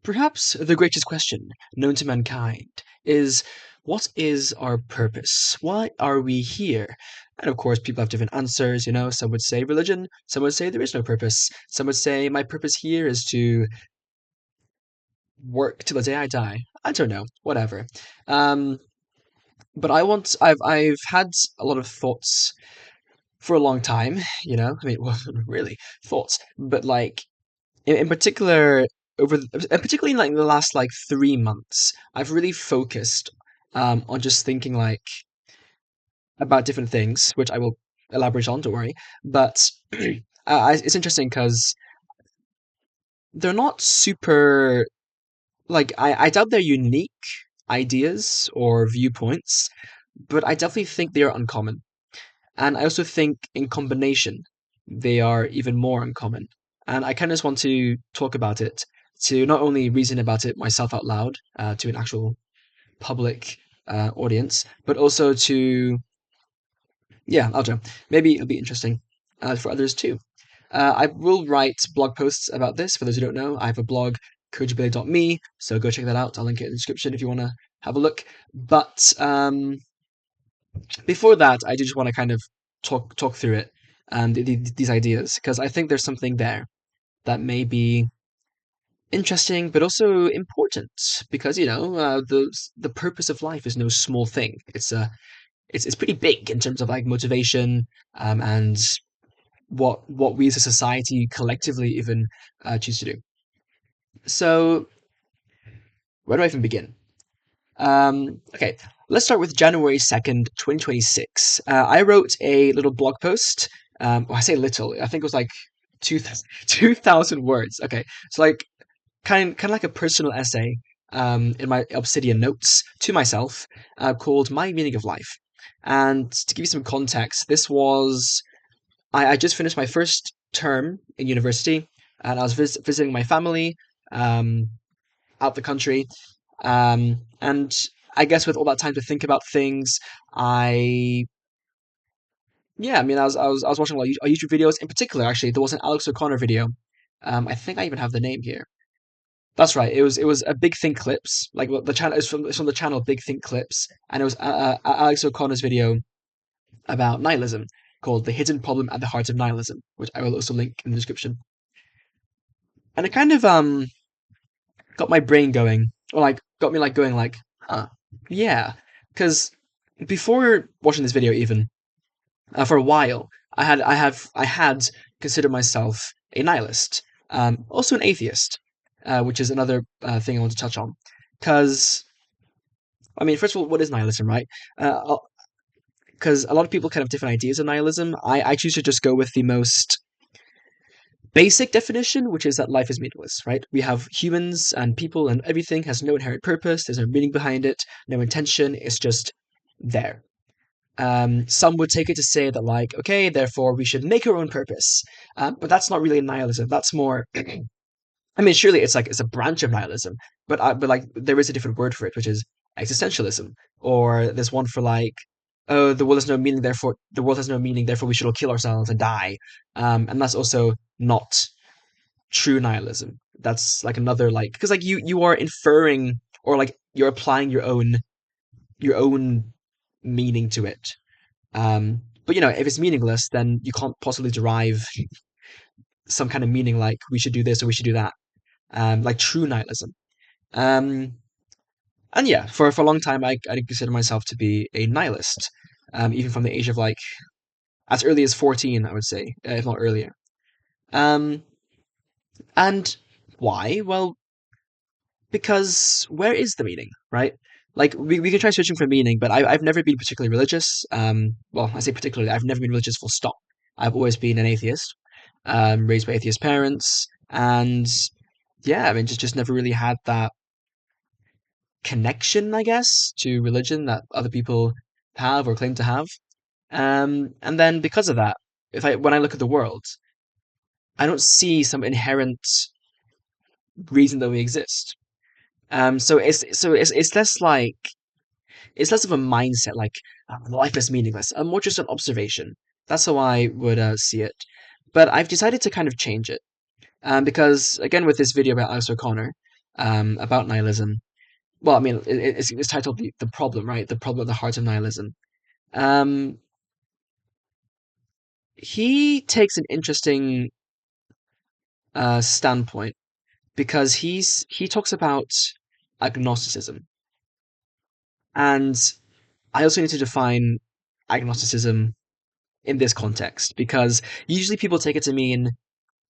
Perhaps the greatest question known to mankind is, what is our purpose? Why are we here? And of course, people have different answers. Some would say religion, some would say there is no purpose. Some would say my purpose here is to work till the day I die. I don't know, whatever. Um, but I've had a lot of thoughts for a long time. I mean, well, really thoughts, but like in particular and particularly in like the last like 3 months, I've really focused on just thinking like about different things, which I will elaborate on. Don't worry, but it's interesting because they're not super like I doubt they're unique ideas or viewpoints, but I definitely think they are uncommon, and I also think in combination they are even more uncommon. And I kind of just want to talk about it, to not only reason about it myself out loud to an actual public audience, but also to, yeah, I'll jump. Maybe it'll be interesting for others too. I will write blog posts about this. For those who don't know, I have a blog, KojoBailey.me, so go check that out. I'll link it in the description if you want to have a look. But before that, I do just want to kind of talk through it and these ideas, because I think there's something there that may be interesting, but also important. Because the purpose of life is no small thing. It's pretty big in terms of like motivation, and what we as a society collectively even choose to do. So where do I even begin? Okay, let's start with January 2nd, 2026. I wrote a little blog post. Well, I say little. I think it was like 2,000 words. Okay, so like kind of like a personal essay in my Obsidian notes to myself called "My Meaning of Life." And to give you some context, this was I just finished my first term in university, and I was visiting my family um, out the country. And I guess with all that time to think about things, I yeah, I mean, I was watching a lot of YouTube videos. In particular, actually, there was an Alex O'Connor video. I think I even have the name here. That's right. It was a Big Think Clips. Like the channel is from the channel Big Think Clips, and it was Alex O'Connor's video about nihilism called "The Hidden Problem at the Heart of Nihilism," which I will also link in the description. And it kind of got my brain going, or like got me like going like, huh, yeah. Because before watching this video, even for a while, I had considered myself a nihilist, also an atheist, which is another thing I want to touch on. Because I mean, first of all, what is nihilism, right? Because a lot of people kind of have different ideas of nihilism. I choose to just go with the most basic definition, which is that life is meaningless, right? We have humans and people and everything has no inherent purpose, there's no meaning behind it, no intention, it's just there. Some would take it to say that, like, okay, therefore we should make our own purpose. But that's not really nihilism. That's more, I mean, surely it's a branch of nihilism, but like there is a different word for it, which is existentialism, or there's one for like, oh, the world has no meaning, therefore the world has no meaning, therefore we should all kill ourselves and die. And that's also not true nihilism. That's like another like because like you are inferring or like you're applying your own meaning to it. But if it's meaningless, then you can't possibly derive some kind of meaning like we should do this or we should do that. Like true nihilism. Um, and yeah, for a long time, I didn't consider myself to be a nihilist, even from the age of like as early as 14, I would say, if not earlier. Um, and why? Well, because where is the meaning, right? Like we can try searching for meaning, but I've never been particularly religious. Well, I say particularly, I've never been religious full stop. I've always been an atheist, raised by atheist parents, and yeah, I mean, just never really had that connection, I guess, to religion that other people have or claim to have. And then because of that, if I when I look at the world, I don't see some inherent reason that we exist. So it's less like it's less of a mindset like life is meaningless, and more just an observation. That's how I would see it. But I've decided to kind of change it because again with this video about Alex O'Connor. about nihilism. Well, I mean, it's titled the problem, right? The problem at the heart of nihilism. Um, he takes an interesting standpoint because he talks about agnosticism, and I also need to define agnosticism in this context because usually people take it to mean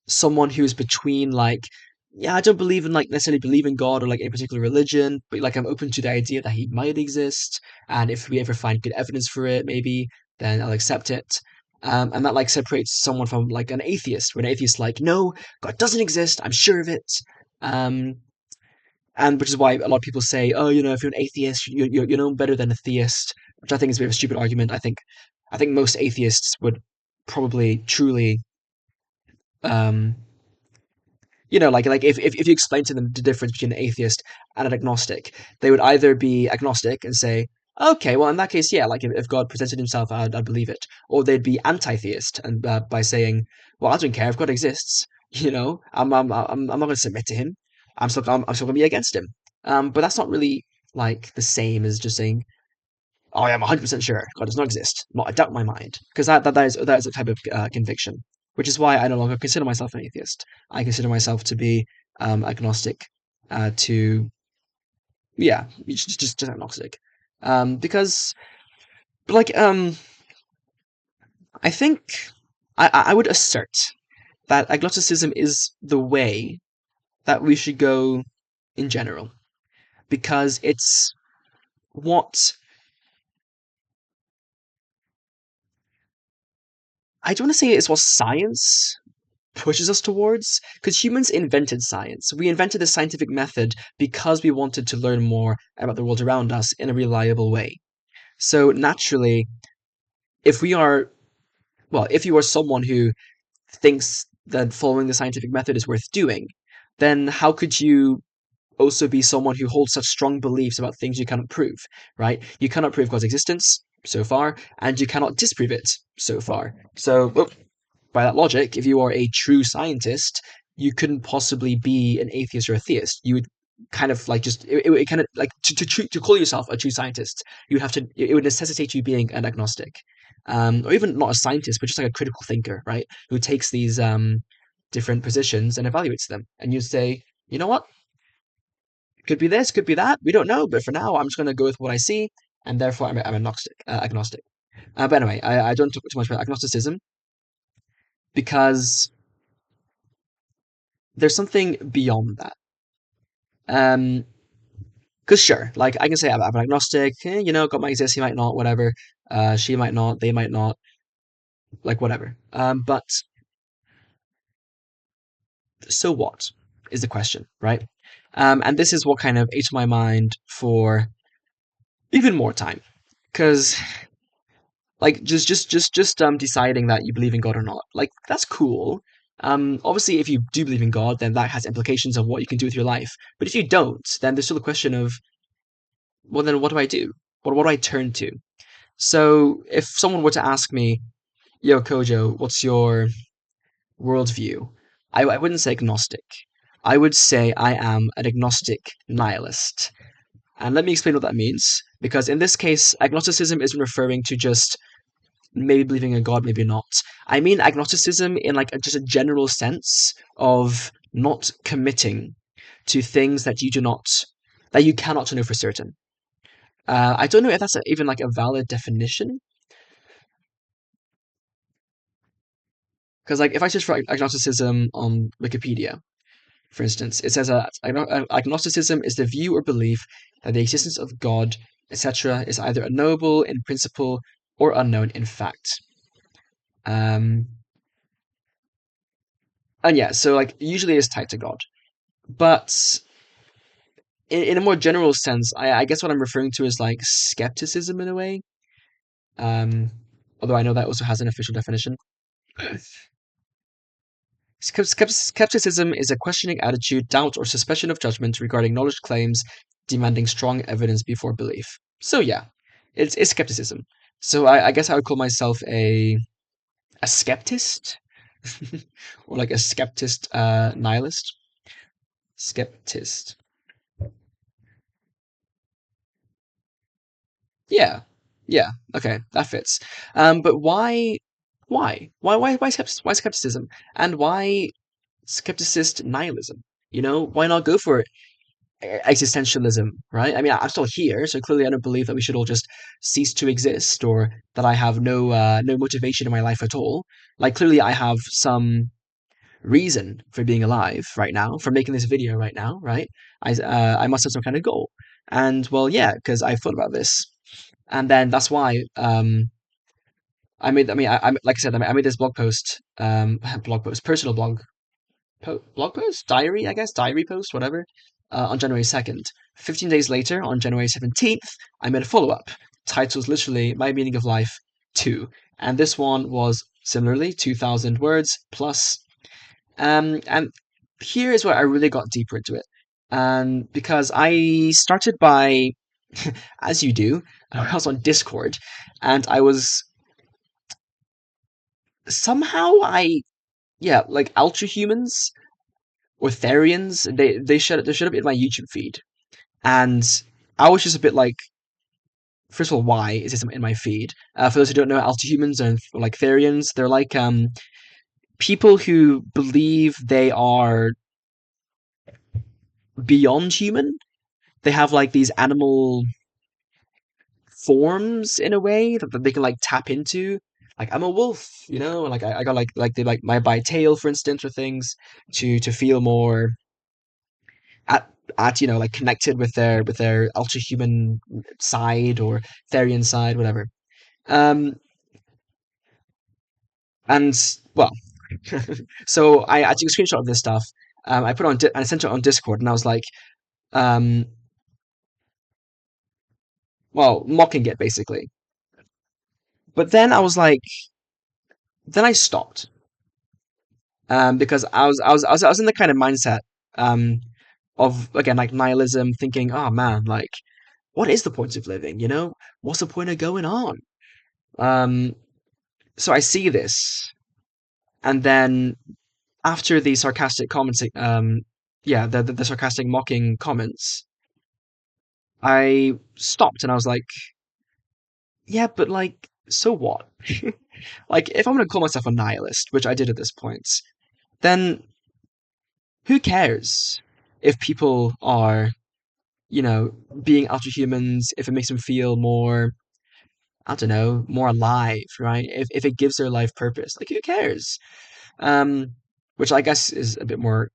someone who's between like, yeah, I don't believe in like necessarily believe in God or like a particular religion, but like I'm open to the idea that he might exist, and if we ever find good evidence for it, maybe then I'll accept it. And that like separates someone from like an atheist, where an atheist like, no, God doesn't exist, I'm sure of it. Um, and which is why a lot of people say, oh, if you're an atheist, you're no better than a theist, which I think is a bit of a stupid argument. I think most atheists would probably truly um, like if you explain to them the difference between an atheist and an agnostic, they would either be agnostic and say, okay, well in that case, yeah, like if God presented himself, I'd believe it, or they'd be anti-theist and by saying, well, I don't care if God exists, I'm not going to submit to him, I'm still going to be against him. But that's not really like the same as just saying, oh, I am 100% sure God does not exist, not a doubt in my mind, because that is a type of conviction, which is why I no longer consider myself an atheist. I consider myself to be agnostic, to yeah, just agnostic, because like I think I would assert that agnosticism is the way that we should go in general, because it's what I don't want to say it's what science pushes us towards, because humans invented science. We invented the scientific method because we wanted to learn more about the world around us in a reliable way. So naturally, if we are, well, if you are someone who thinks that following the scientific method is worth doing, then how could you also be someone who holds such strong beliefs about things you cannot prove, right? You cannot prove God's existence so far, and you cannot disprove it so far. So, by that logic, if you are a true scientist, you couldn't possibly be an atheist or a theist. You would kind of like just it kind of like to call yourself a true scientist, you would have to it would necessitate you being an agnostic, or even not a scientist, but just like a critical thinker, right? Who takes these different positions and evaluates them, and you say, you know what, could be this, could be that, we don't know, but for now, I'm just going to go with what I see, and therefore I'm agnostic. Agnostic. But anyway, I don't talk too much about agnosticism because there's something beyond that. Um, because sure, like I can say I'm agnostic. God might exist, he might not, whatever. She might not, they might not, like whatever. But so what is the question, right? And this is what kind of ate my mind for even more time, because like just deciding that you believe in God or not, like that's cool. Obviously, if you do believe in God, then that has implications of what you can do with your life. But if you don't, then there's still a question of, well, then what do I do? What do I turn to? So if someone were to ask me, yo, Kojo, what's your worldview? I wouldn't say agnostic. I would say I am an agnostic nihilist. And let me explain what that means. Because in this case, agnosticism isn't referring to just maybe believing in God, maybe not. I mean agnosticism in like just a general sense of not committing to things that you cannot know for certain. I don't know if that's even like a valid definition. Because like if I search for agnosticism on Wikipedia, for instance, it says agnosticism is the view or belief that the existence of God, etc., is either unknowable in principle or unknown in fact. Um, and yeah, so like usually it's tied to God, but in a more general sense, I guess what I'm referring to is like skepticism in a way. Um, although I know that also has an official definition. Skepticism is a questioning attitude, doubt, or suspicion of judgment regarding knowledge claims, demanding strong evidence before belief. So yeah, it's skepticism. So I guess I would call myself a skeptist, or like a skeptist nihilist. Skeptist. Yeah, yeah, okay, that fits. But why skepticism, and why skepticist nihilism? You know, why not go for existentialism, right? I mean, I'm still here, so clearly I don't believe that we should all just cease to exist, or that I have no motivation in my life at all. Like, clearly I have some reason for being alive right now, for making this video right now, right? I must have some kind of goal, and well, yeah, because I've thought about this, and then that's why I made. I mean, like I said, I made this blog post, blog post, personal blog post, diary, I guess, diary post, whatever, on January 2nd. 15 days later, on January 17th, I made a follow up. Titles literally My Meaning of Life 2. And this one was similarly 2,000 words plus. And here is where I really got deeper into it. And because I started by, as you do, I was on Discord, and I was somehow yeah, like ultra humans or Therians, they showed up in my YouTube feed, and I was just a bit like, first of all, why is this in my feed? For those who don't know, Altahumans and like Therians, they're like people who believe they are beyond human. They have like these animal forms in a way that they can like tap into. Like I'm a wolf, you know, like I got like they like my tail, for instance, or things to feel more at at like connected with their ultra human side or Therian side, whatever. Um, and well, so I took a screenshot of this stuff. I put it on I sent it on Discord, and I was like, um, well, mocking it basically. But then I was like, then I stopped, because I was in the kind of mindset um of, again, like nihilism, thinking, oh man, like what is the point of living? You know, what's the point of going on? Um, so I see this, and then after the sarcastic comments, yeah, the sarcastic mocking comments, I stopped and I was like, yeah, but like, so what? Like, if I'm gonna call myself a nihilist, which I did at this point, then who cares if people are, you know, being ultra humans, if it makes them feel more, I don't know, more alive, right? If it gives their life purpose, like, who cares? Um, which I guess is a bit more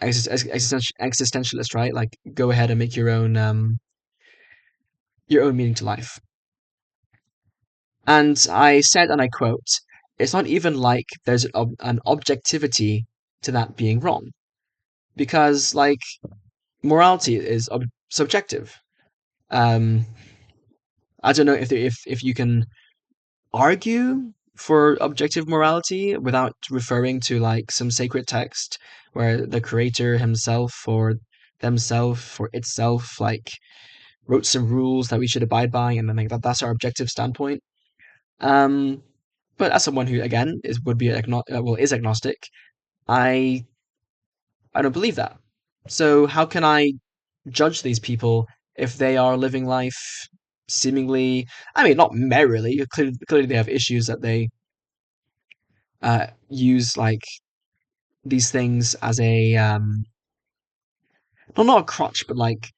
existentialist, right? Like, go ahead and make your own meaning to life. And I said, and I quote, "It's not even like there's an objectivity to that being wrong, because like morality is subjective. Um, I don't know if you can argue for objective morality without referring to like some sacred text where the creator himself or themself or itself like wrote some rules that we should abide by, and then like that's our objective standpoint. Um, but as someone who again is agnostic, I I don't believe that. So how can I judge these people if they are living life seemingly, I mean, not merrily. Clearly they have issues that they use like these things as a well, not a crutch, but like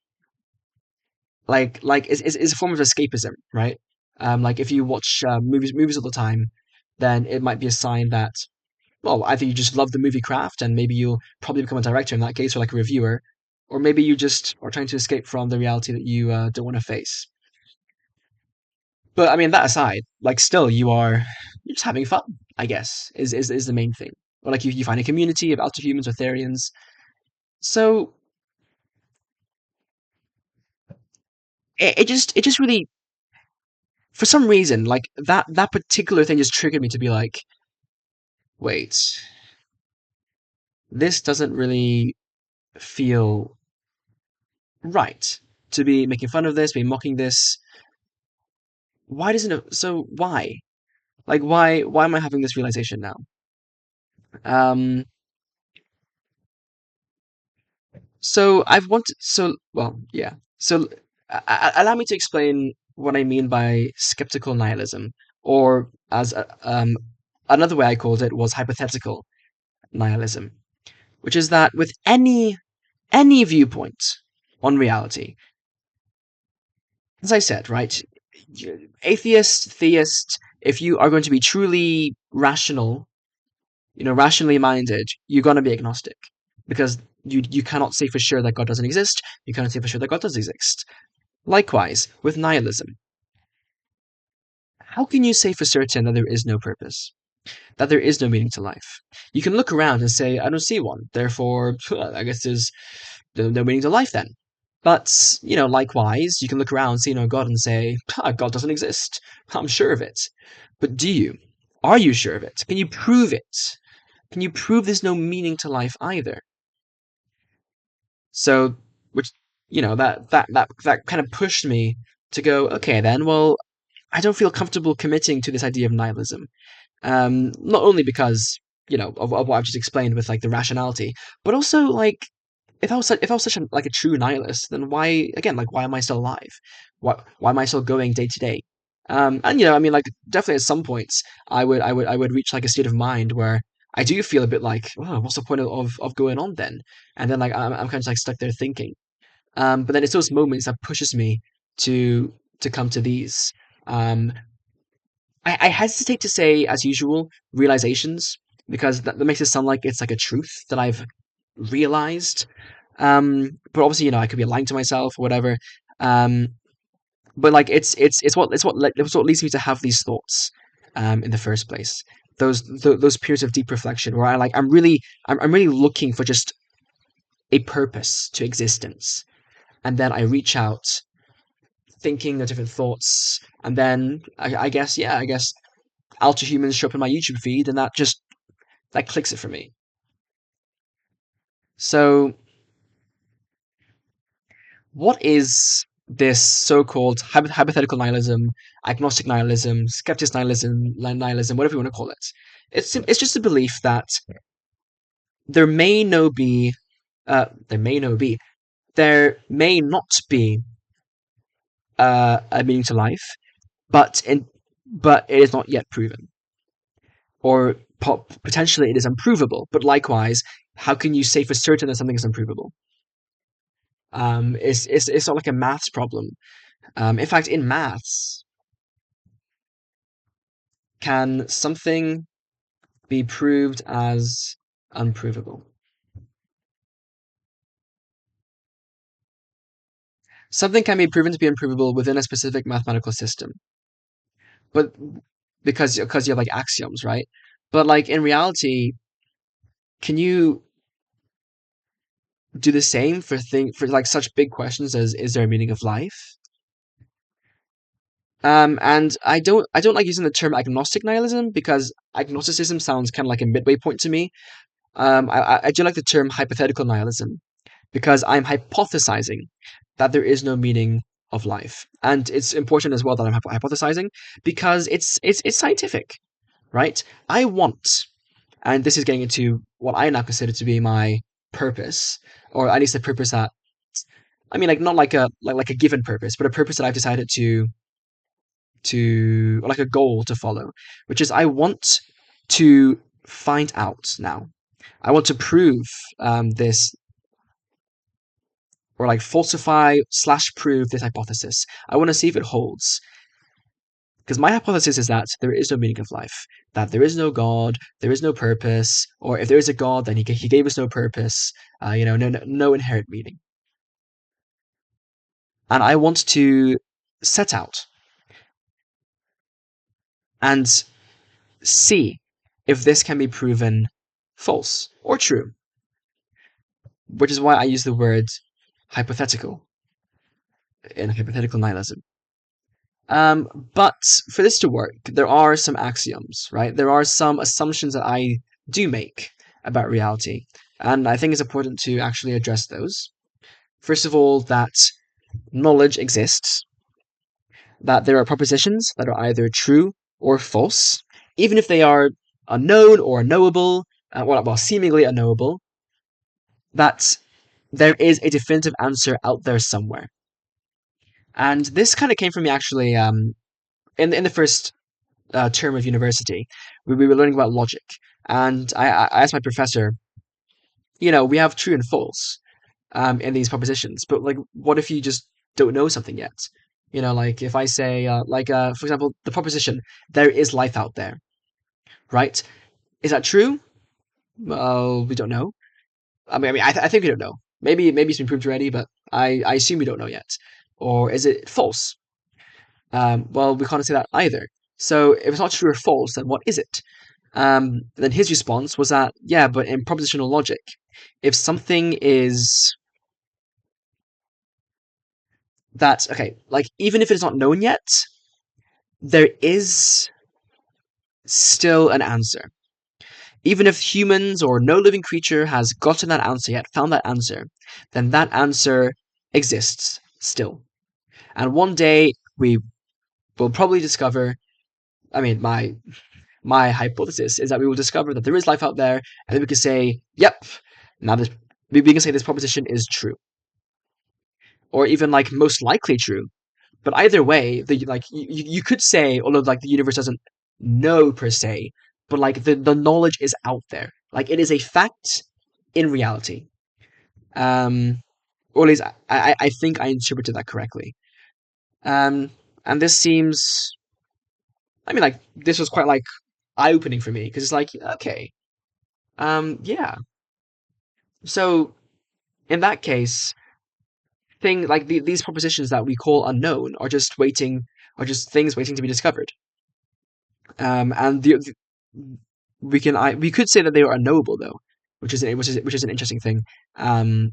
is a form of escapism, right? Like if you watch movies all the time, then it might be a sign that, well, either you just love the movie craft and maybe you'll probably become a director in that case, or like a reviewer, or maybe you just are trying to escape from the reality that you don't want to face. But I mean, that aside, like still you're just having fun, I guess, is the main thing. Or like you find a community of alter humans or Therians. So it just really, for some reason, like that particular thing just triggered me to be like, wait, this doesn't really feel right to be making fun of this, be mocking this. Why doesn't it? So why? Like why am I having this realization now? Um, so I've wanted, so well, yeah. So allow me to explain. what I mean by skeptical nihilism, or as another way I called it was hypothetical nihilism, which is that with any viewpoint on reality, as I said, right, atheist, theist, if you are going to be truly rational, rationally minded, you're going to be agnostic because you cannot say for sure that God doesn't exist. You cannot say for sure that God does exist. Likewise, with nihilism, how can you say for certain that there is no purpose, that there is no meaning to life? You can look around and say, I don't see one. Therefore, I guess there's no meaning to life then. But, likewise, you can look around, see no God, and say, God doesn't exist. I'm sure of it. But do you? Are you sure of it? Can you prove it? Can you prove there's no meaning to life either? So, which, that kind of pushed me to go, okay, then, well, I don't feel comfortable committing to this idea of nihilism. Not only because, of what I've just explained with like the rationality, but also like if I was such a true nihilist, then why am I still alive? Why am I still going day to day? And I mean, like definitely at some points, I would reach like a state of mind where I do feel a bit like, oh, what's the point of going on then? And then like I'm kind of like stuck there thinking. But then it's those moments that pushes me to come to these. Um, I hesitate to say, as usual, realizations because that makes it sound like it's like a truth that I've realized. But obviously, I could be lying to myself or whatever. Um, but like it's what leads me to have these thoughts, in the first place. Those periods of deep reflection where I'm really looking for just a purpose to existence, and then I reach out, thinking of different thoughts, and then I guess alter humans show up in my YouTube feed, and that clicks it for me. So what is this so-called hypothetical nihilism, agnostic nihilism, skeptic nihilism, whatever you want to call it? It's just a belief that there may no be, there may no be, there may not be a meaning to life, but it is not yet proven, or potentially it is unprovable. But likewise, how can you say for certain that something is unprovable? It's not like a maths problem. In fact, in maths, can something be proved as unprovable? Something can be proven to be unprovable within a specific mathematical system, but because you have like axioms, right? But like in reality, can you do the same for like such big questions as is there a meaning of life? And I don't like using the term agnostic nihilism because agnosticism sounds kind of like a midway point to me. I do like the term hypothetical nihilism because I'm hypothesizing that there is no meaning of life, and it's important as well that I'm hypothesizing because it's scientific, right? I want, and this is getting into what I now consider to be my purpose, or at least a purpose that I mean, like not like a given purpose, but a purpose that I've decided to or like a goal to follow, which is I want to find out now. I want to prove this or like falsify slash prove this hypothesis. I want to see if it holds. Because my hypothesis is that there is no meaning of life, that there is no God, there is no purpose, or if there is a God, then he gave us no purpose, no inherent meaning. And I want to set out and see if this can be proven false or true, which is why I use the word hypothetical in hypothetical nihilism. But for this to work, there are some axioms, right? There are some assumptions that I do make about reality, and I think it's important to actually address those. First of all, that knowledge exists, that there are propositions that are either true or false, even if they are unknown or unknowable, well, seemingly unknowable, that there is a definitive answer out there somewhere. And this kind of came from me actually in the first term of university. We were learning about logic, and I asked my professor, we have true and false in these propositions, but like, what if you just don't know something yet? Like if I say, for example, the proposition, there is life out there, right? Is that true? Well, we don't know. I think we don't know. Maybe it's been proved already, but I assume we don't know yet. Or is it false? Well, we can't say that either. So if it's not true or false, then what is it? Then his response was that, yeah, but in propositional logic, if something is that, okay, like even if it is not known yet, there is still an answer. Even if humans or no living creature has gotten that answer yet, found that answer, then that answer exists still. And one day we will probably discover, I mean, my hypothesis is that we will discover that there is life out there, and then we can say, yep, now we can say this proposition is true, or even like most likely true. But either way, you could say, although like the universe doesn't know per se, but like the knowledge is out there, like it is a fact in reality. Um, or at least I think I interpreted that correctly. Um, and this seems, I mean, like this was quite like eye opening for me because it's like, okay, yeah. So in that case, these propositions that we call unknown are just things waiting to be discovered. And we could say that they are unknowable though, which is an interesting thing. Um,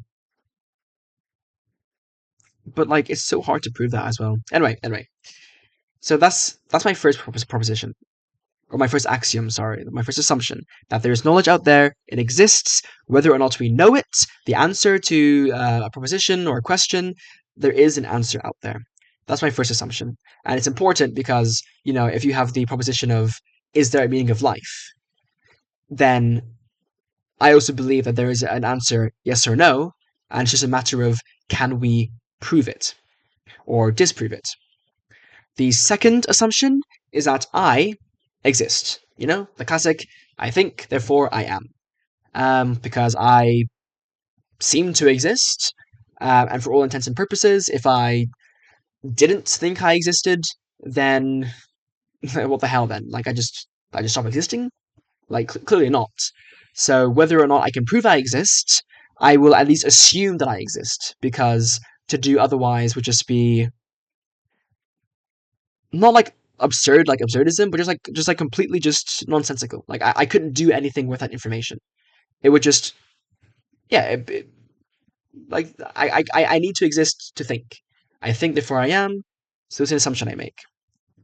but like it's so hard to prove that as well. Anyway, so that's my first proposition, or my first axiom, sorry, my first assumption, that there is knowledge out there, it exists, whether or not we know it, the answer to a proposition or a question, there is an answer out there. That's my first assumption. And it's important because, if you have the proposition of, is there a meaning of life? Then I also believe that there is an answer, yes or no, and it's just a matter of can we prove it or disprove it. The second assumption is that I exist. The classic, I think, therefore I am. Because I seem to exist, and for all intents and purposes, if I didn't think I existed, then what the hell then? Like I just stop existing? Like clearly not. So whether or not I can prove I exist, I will at least assume that I exist, because to do otherwise would just be not like absurd, like absurdism, but just like completely just nonsensical. Like I couldn't do anything with that information. It would just, yeah, like I need to exist to think. I think therefore I am. So it's an assumption I make.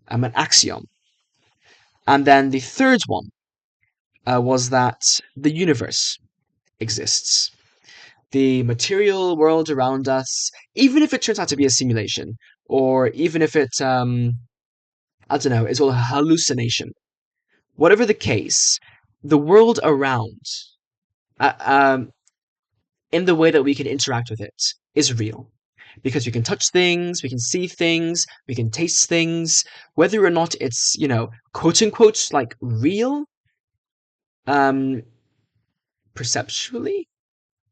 I'm an axiom. And then the third one was that the universe exists. The material world around us, even if it turns out to be a simulation, or even if it, I don't know, is all a hallucination. Whatever the case, the world around, uh, um, in the way that we can interact with it, is real. Because we can touch things, we can see things, we can taste things, whether or not it's, quote unquote, like real, um, perceptually,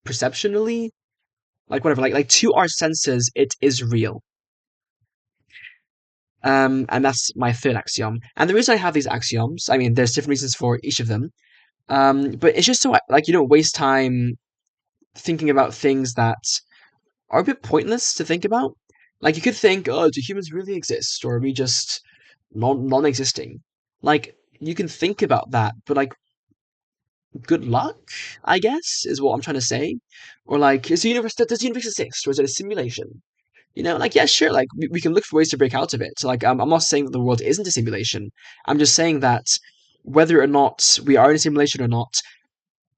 perceptionally, like whatever, like to our senses, it is real. And that's my third axiom. And the reason I have these axioms, I mean, there's different reasons for each of them. But it's just so like you don't waste time thinking about things that are a bit pointless to think about. Like you could think, oh, do humans really exist, or are we just non-existing? Like you can think about that, but like, good luck, I guess, is what I'm trying to say. Or like, does the universe exist, or is it a simulation? Like, yeah, sure, like we can look for ways to break out of it. So like, I'm not saying that the world isn't a simulation. I'm just saying that whether or not we are in a simulation or not,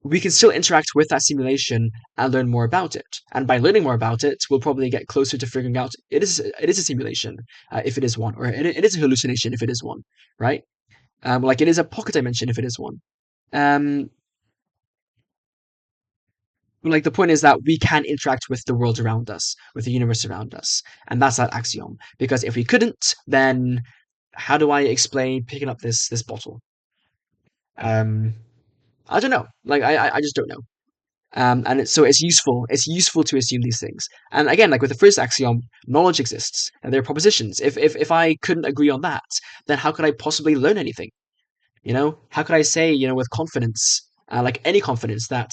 we can still interact with that simulation and learn more about it. And by learning more about it, we'll probably get closer to figuring out it is a simulation, if it is one, or it is a hallucination if it is one, right? Like it is a pocket dimension if it is one. Um, like the point is that we can interact with the world around us, with the universe around us, and that's that axiom. Because if we couldn't, then how do I explain picking up this bottle? Um, I don't know. Like I just don't know. And so it's useful. It's useful to assume these things. And again, like with the first axiom, knowledge exists, and there are propositions. If I couldn't agree on that, then how could I possibly learn anything? How could I say, with confidence, like any confidence, that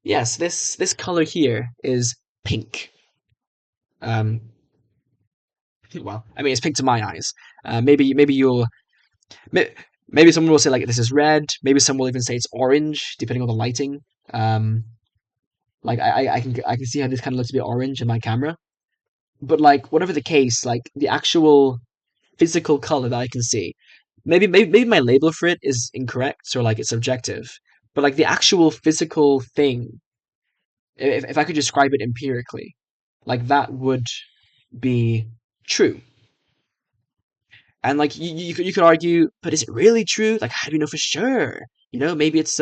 yes, this color here is pink. Um, well, I mean, it's pink to my eyes. Maybe you'll maybe someone will say like this is red. Maybe some will even say it's orange, depending on the lighting. Um, like I can see how this kind of looks a bit orange in my camera. But like whatever the case, like the actual physical color that I can see, maybe my label for it is incorrect or like it's subjective. But like the actual physical thing, if I could describe it empirically, like that would be true. And like you could argue, but is it really true? Like how do we know for sure? Maybe it's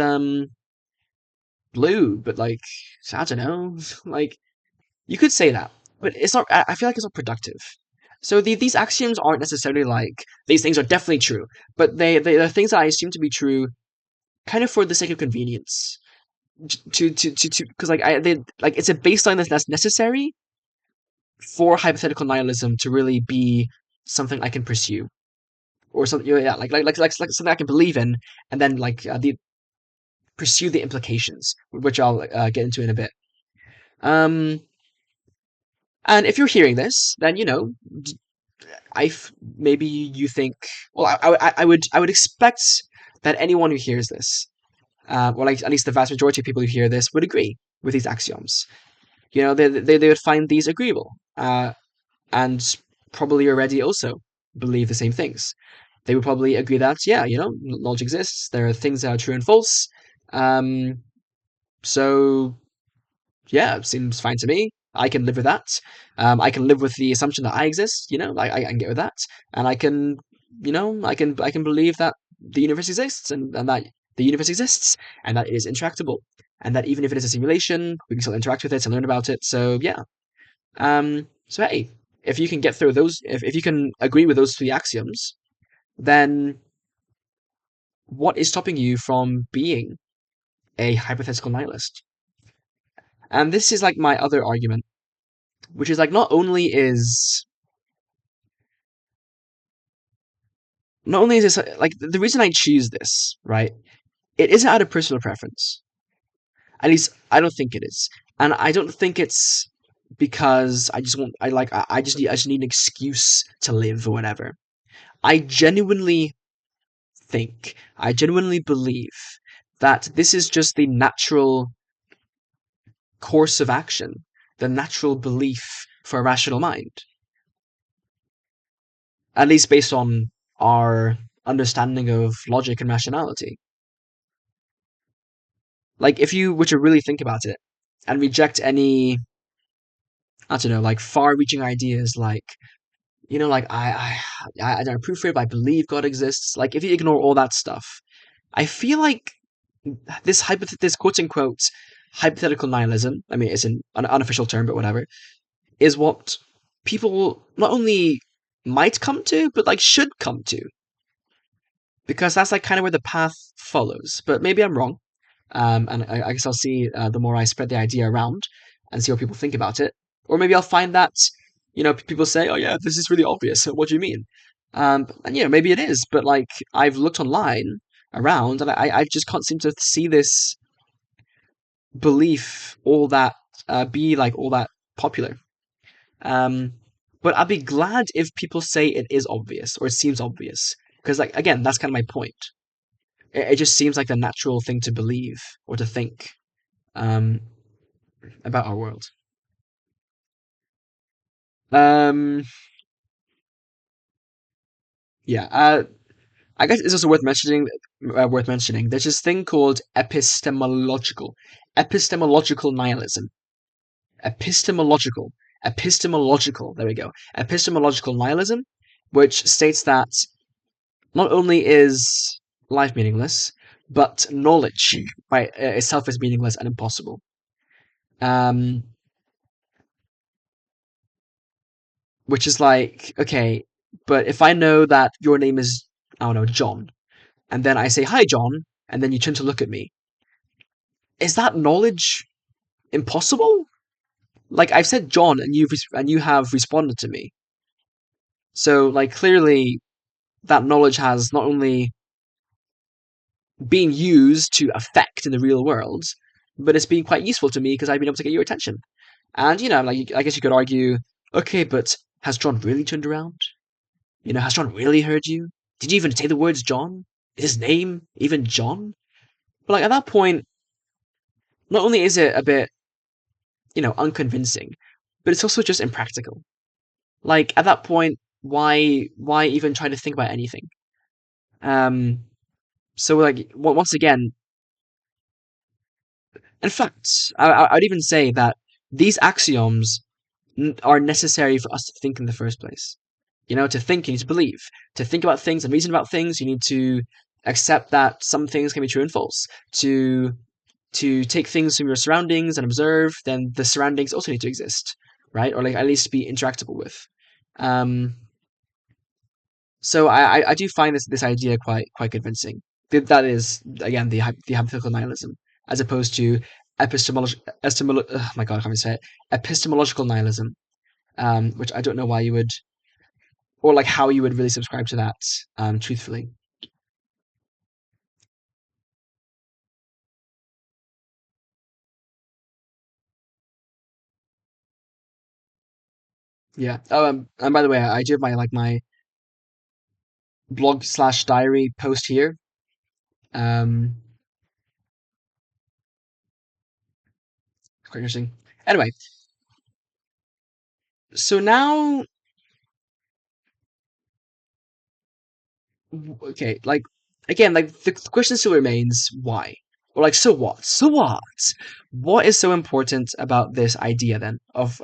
blue, but like I don't know. Like you could say that, but it's not. I feel like it's not productive. So these axioms aren't necessarily like these things are definitely true, but they're things that I assume to be true, kind of for the sake of convenience. To because like like it's a baseline that's necessary for hypothetical nihilism to really be something I can pursue, or something. Yeah, like something I can believe in, and then like the pursue the implications, which I'll get into in a bit. Um, and if you're hearing this, then maybe you think, well, I would expect that anyone who hears this, or like at least the vast majority of people who hear this, would agree with these axioms. They would find these agreeable, and probably already also believe the same things. They would probably agree that, yeah, knowledge exists. There are things that are true and false. Um, so yeah, it seems fine to me. I can live with that. I can live with the assumption that I exist. Like I can get with that, and I can believe that the universe exists, and that the universe exists, and that it is interactable, and that even if it is a simulation, we can still interact with it and learn about it. So yeah. So hey, if you can get through those, if you can agree with those three axioms, then what is stopping you from being a hypothetical nihilist? And this is like my other argument, which is like not only is this like the reason I choose this, right? It isn't out of personal preference. At least I don't think it is, and I don't think it's because I just want. I just need an excuse to live or whatever. I genuinely I genuinely believe that this is just the natural course of action, the natural belief for a rational mind, at least based on our understanding of logic and rationality. Like, if you were to really think about it and reject any, I don't know, like far-reaching ideas, like like I don't approve it, but I believe God exists. Like, if you ignore all that stuff, I feel like this quote unquote hypothetical nihilism. I mean, it's an unofficial term, but whatever, is what people not only might come to, but like should come to, because that's like kind of where the path follows. But maybe I'm wrong. And I guess I'll see the more I spread the idea around and see what people think about it. Or maybe I'll find that, people say, oh yeah, this is really obvious. What do you mean? And maybe it is, but like I've looked online around and I just can't seem to see this belief all that be like all that popular. Um, but I'd be glad if people say it is obvious or it seems obvious. Because like again, that's kind of my point. It just seems like the natural thing to believe or to think um, about our world. Um, yeah, I guess it's also worth mentioning. There's this thing called epistemological nihilism. Epistemological, epistemological. There we go. Epistemological nihilism, which states that not only is life meaningless, but knowledge by itself is meaningless and impossible. Um, which is like, okay, but if I know that your name is, I don't know, John, and then I say, hi, John, and then you turn to look at me, is that knowledge impossible? Like, I've said John, and you have responded to me. So, like, clearly, that knowledge has not only been used to affect in the real world, but it's been quite useful to me because I've been able to get your attention. And, like, I guess you could argue, okay, but has John really turned around? Has John really heard you? Did you even say the words John? Is his name even John? But like at that point, not only is it a bit, unconvincing, but it's also just impractical. Like at that point, why even try to think about anything? Um, so like once again, in fact, I'd even say that these axioms are necessary for us to think in the first place. To think, you need to believe. To think about things and reason about things, you need to accept that some things can be true and false. To take things from your surroundings and observe, then the surroundings also need to exist, right? Or like at least be interactable with. Um, so I do find this idea quite convincing. That is again the hypothetical nihilism, as opposed to oh my god, I can't even say it. Epistemological nihilism, which I don't know why you would, or like how you would really subscribe to that, truthfully. Yeah. Oh, and by the way, I do have my blog/diary post here. Um, quite interesting. Anyway, so now, okay, like again, like the question still remains why, or like so what? So what? What is so important about this idea then of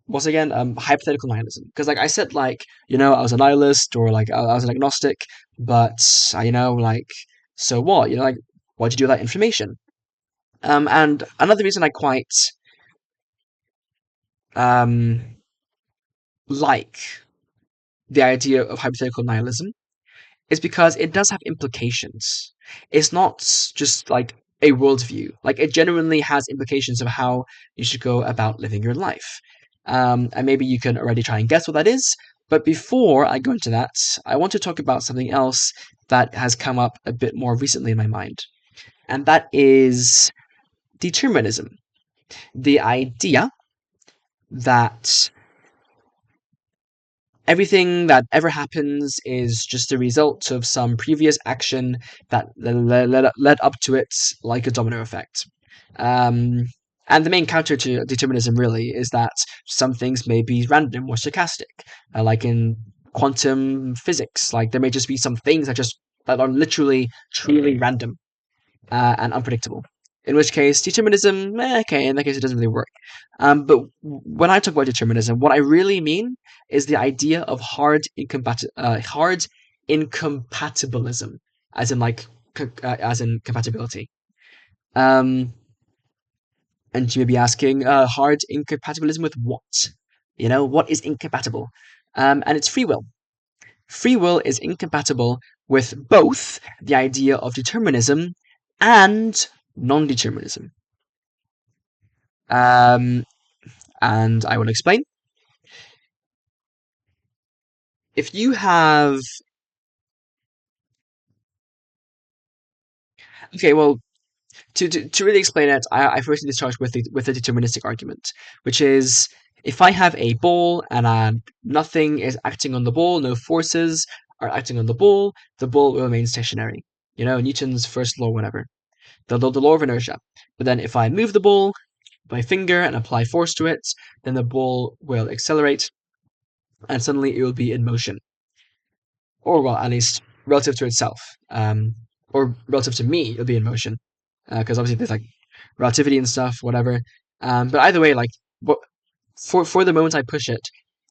once again hypothetical nihilism? Because like I said, like I was a nihilist or like I was an agnostic, but like so what? Like what do you do with that information? And another reason I quite um like the idea of hypothetical nihilism is because it does have implications. It's not just like a worldview. Like it genuinely has implications of how you should go about living your life. And maybe you can already try and guess what that is. But before I go into that, I want to talk about something else that has come up a bit more recently in my mind. And that is determinism. The idea that everything that ever happens is just a result of some previous action that led up to it, like a domino effect. Um, and the main counter to determinism really is that some things may be random or stochastic, like in quantum physics. Like there may just be some things that are literally truly random and unpredictable. In which case, determinism, okay, in that case, it doesn't really work. But when I talk about determinism, what I really mean is the idea of hard incompatibilism, as in like as in compatibility. Um, and you may be asking, hard incompatibilism with what? What is incompatible? And it's free will. Free will is incompatible with both the idea of determinism and non-determinism. Um, and I will explain. If you have, okay, well, to really explain it, I first need to start with the deterministic argument, which is if I have a ball and nothing is acting on the ball, no forces are acting on the ball will remain stationary. Newton's first law, whatever, the law of inertia. But then if I move the ball my finger and apply force to it, then the ball will accelerate and suddenly it will be in motion. Or, well, at least relative to itself. Or relative to me, it'll be in motion. Because obviously there's like relativity and stuff, whatever. But either way, like, what, for the moment I push it,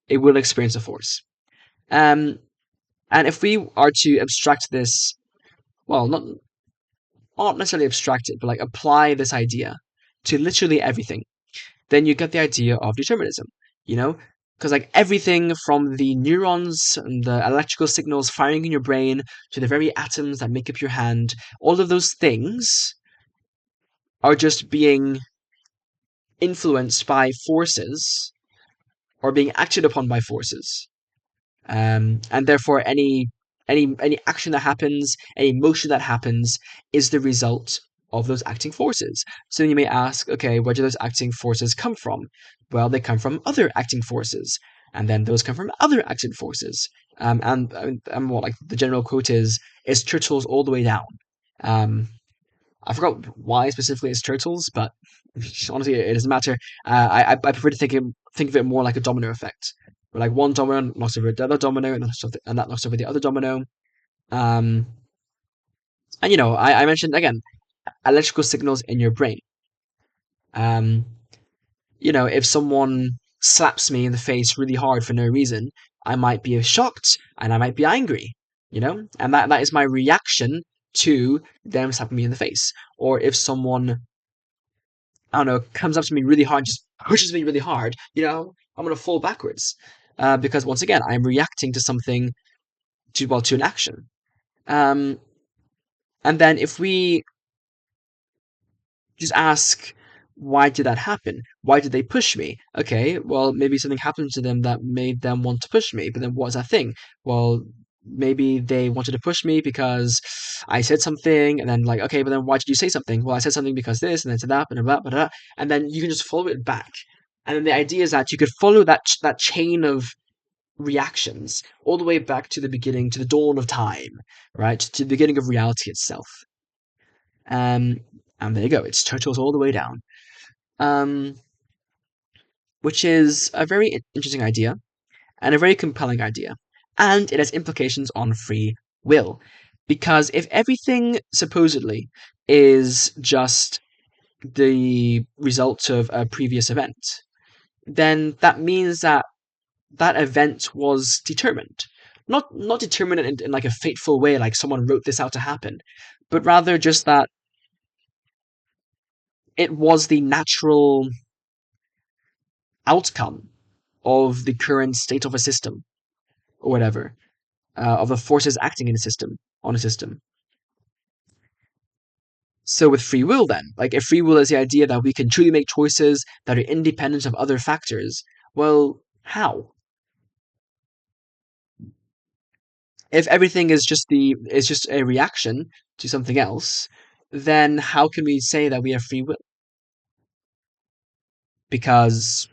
it will experience a force. Um, and if we are to abstract this, well, not necessarily abstract it, but like apply this idea to literally everything, then you get the idea of determinism, you know? Because like everything from the neurons and the electrical signals firing in your brain to the very atoms that make up your hand, all of those things are just being influenced by forces or being acted upon by forces. And therefore any action that happens, any motion that happens, is the result of those acting forces. So you may ask, okay, where do those acting forces come from? Well, they come from other acting forces, and then those come from other acting forces. And what like the general quote is turtles all the way down. Um, I forgot why specifically it's turtles, but honestly, it doesn't matter. I prefer to think of it more like a domino effect, where like one domino knocks over the other domino, and that knocks over the other domino. Um, and I mentioned again electrical signals in your brain. Um, if someone slaps me in the face really hard for no reason, I might be shocked and I might be angry. And that is my reaction to them slapping me in the face. Or if someone, I don't know, comes up to me really hard, just pushes me really hard, I'm gonna fall backwards, because once again, I'm reacting to something, to an action. Um, and then if we just ask, why did that happen? Why did they push me? Okay, well, maybe something happened to them that made them want to push me. But then what's that thing? Well, maybe they wanted to push me because I said something, and then like, okay, but then why did you say something? Well, I said something because this, and then said that, and then you can just follow it back. And then the idea is that you could follow that chain of reactions all the way back to the beginning, to the dawn of time, right? To the beginning of reality itself. Um, and there you go. It's turtles all the way down. Um, which is a very interesting idea and a very compelling idea. And it has implications on free will. Because if everything supposedly is just the result of a previous event, then that means that that event was determined. Not determined in like a fateful way, like someone wrote this out to happen, but rather just that it was the natural outcome of the current state of a system or whatever, of the forces acting in a system, on a system. So with free will, then, like if free will is the idea that we can truly make choices that are independent of other factors, well, how? If everything is just a reaction to something else, then how can we say that we have free will? Because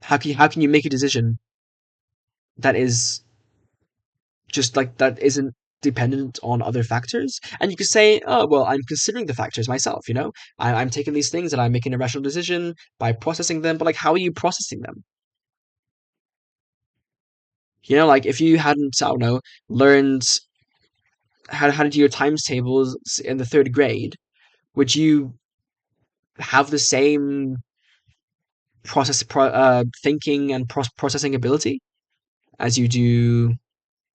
how can you make a decision that is just like that isn't dependent on other factors? And you could say, oh well, I'm considering the factors myself. I'm taking these things and I'm making a rational decision by processing them. But like, how are you processing them? Like if you hadn't, I don't know, learned how to do your times tables in the third grade, would you have the same thinking and processing ability as you do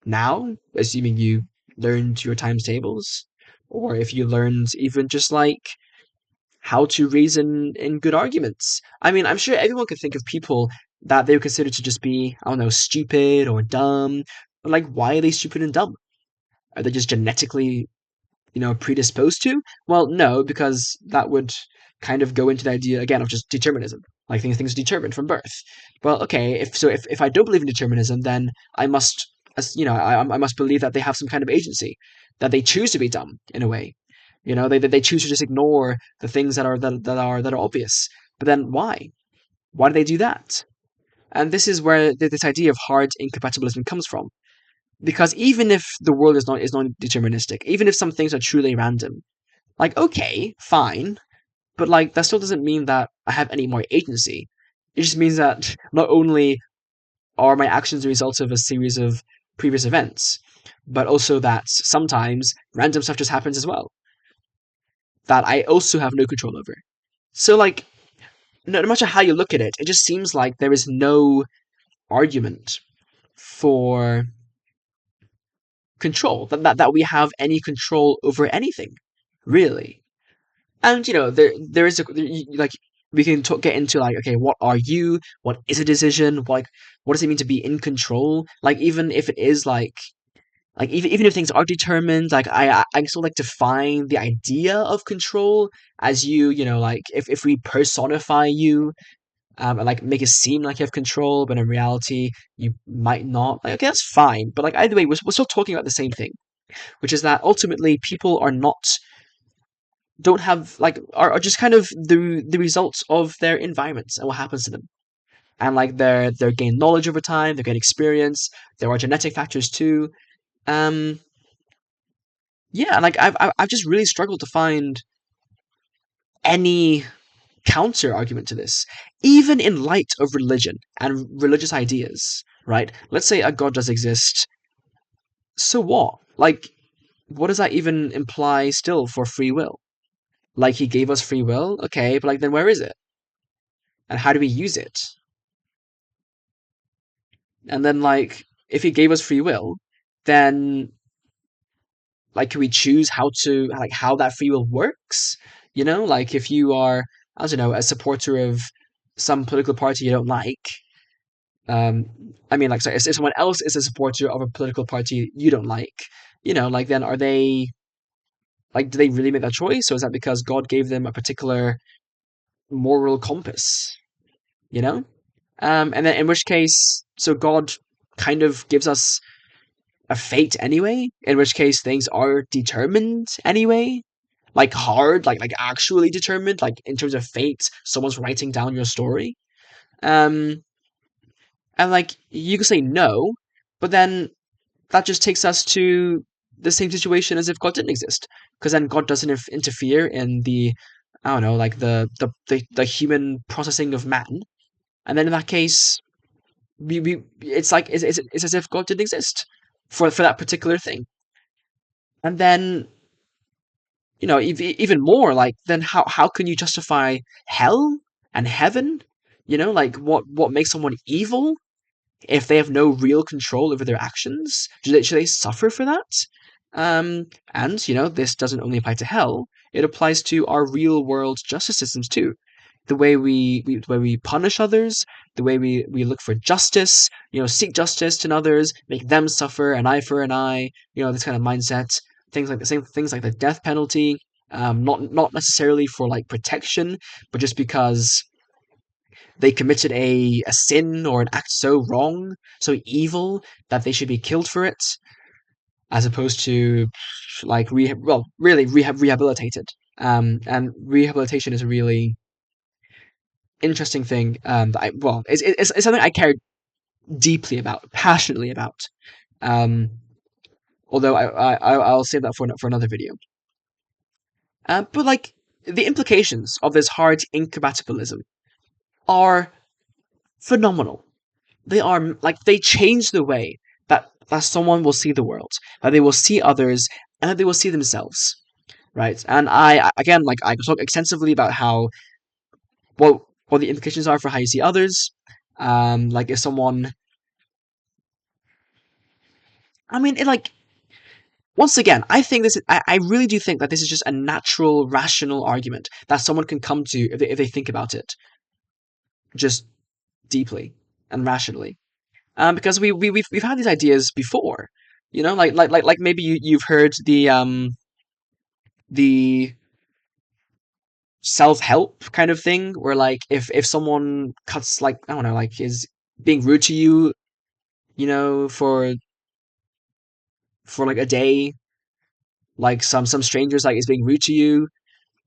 now, assuming you learned your times tables, or if you learned even just like how to reason in good arguments. I mean, I'm sure everyone could think of people that they would consider to just be, I don't know, stupid or dumb. But like, why are they stupid and dumb? Are they just genetically, predisposed to? Well, no, because that would kind of go into the idea again of just determinism. Like things are determined from birth. Well, okay, if I don't believe in determinism, then I must, I must believe that they have some kind of agency, that they choose to be dumb in a way. They choose to just ignore the things that are obvious. But then why? Why do they do that? And this is where this idea of hard incompatibilism comes from. Because even if the world is not deterministic, even if some things are truly random, like okay, fine, but like that still doesn't mean that I have any more agency. It just means that not only are my actions the result of a series of previous events, but also that sometimes random stuff just happens as well that I also have no control over. So like no matter how you look at it, it just seems like there is no argument for control, that we have any control over anything, really. And there is like we can get into like, okay, what are you? What is a decision? Like, what does it mean to be in control? Like, even if it is like even if things are determined, like I can still like define the idea of control as like if we personify you, and like make it seem like you have control, but in reality you might not. Like, okay, that's fine, but like either way, we're still talking about the same thing, which is that ultimately people are not don't have like are just kind of the results of their environments and what happens to them, and like they're gain knowledge over time, they gain experience. There are genetic factors too. um yeah, and like I've just really struggled to find any counter argument to this, even in light of religion and religious ideas, right? Let's say a god does exist. So what? Like, what does that even imply still for free will? Like, he gave us free will, okay, but like, then where is it? And how do we use it? And then, like, if he gave us free will, then like, can we choose how that free will works? Like if you are, I don't know, a supporter of some political party you don't like. um, I mean, like, sorry, if someone else is a supporter of a political party you don't like, like, then are they like, do they really make that choice, or is that because God gave them a particular moral compass? You know, and then in which case, so God kind of gives us a fate anyway, in which case things are determined anyway, like hard, like actually determined, like in terms of fate, someone's writing down your story. Um, and like you could say no, but then that just takes us to the same situation as if God didn't exist, because then God doesn't interfere in the, I don't know, like the human processing of man, and then in that case, we it's like it's as if God didn't exist for that particular thing. And then, even more, like, then how can you justify hell and heaven? Like, what makes someone evil if they have no real control over their actions? Should they suffer for that? And this doesn't only apply to hell; it applies to our real world justice systems too. The way we punish others, the way we look for justice, seek justice in others, make them suffer, an eye for an eye, this kind of mindset. Things like the same things like the death penalty, not necessarily for like protection, but just because they committed a sin or an act so wrong, so evil, that they should be killed for it, as opposed to like rehabilitated. And rehabilitation is a really interesting thing. That it's something I care deeply about, passionately about. Um, Although I'll save that for another video. But like, the implications of this hard incompatibilism are phenomenal. They are like, they change the way that someone will see the world, that they will see others, and that they will see themselves. Right? And I again, like, I talk extensively about how what the implications are for how you see others. Like, if someone, I mean, it like, once again, I think I really do think that this is just a natural, rational argument that someone can come to if they think about it just deeply and rationally. Because we've had these ideas before, like maybe you've heard the self help kind of thing, where like if someone cuts, like, I don't know, like, is being rude to you, for like a day, like some strangers, like, is being rude to you,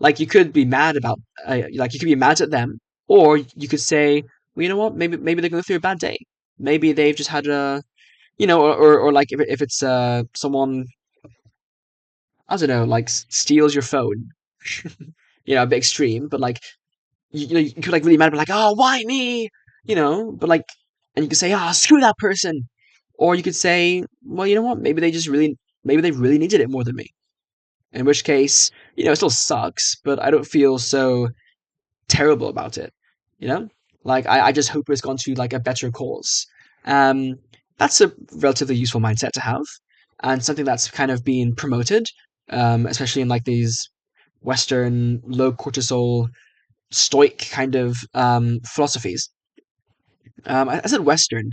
like, you could be mad about, like, you could be mad at them, or you could say, well, you know what, maybe they're going through a bad day, maybe they've just had a, or like, if it's someone, I don't know, like, steals your phone, a bit extreme, but like, you could, like, really mad, but like, oh, why me, but like, and you could say, ah, oh, screw that person, or you could say, well, you know what, maybe they really needed it more than me, in which case, it still sucks, but I don't feel so terrible about it, you know? Like, I just hope it's gone to like a better cause. Um, that's a relatively useful mindset to have, and something that's kind of being promoted, especially in like these Western low cortisol stoic kind of philosophies. I said Western,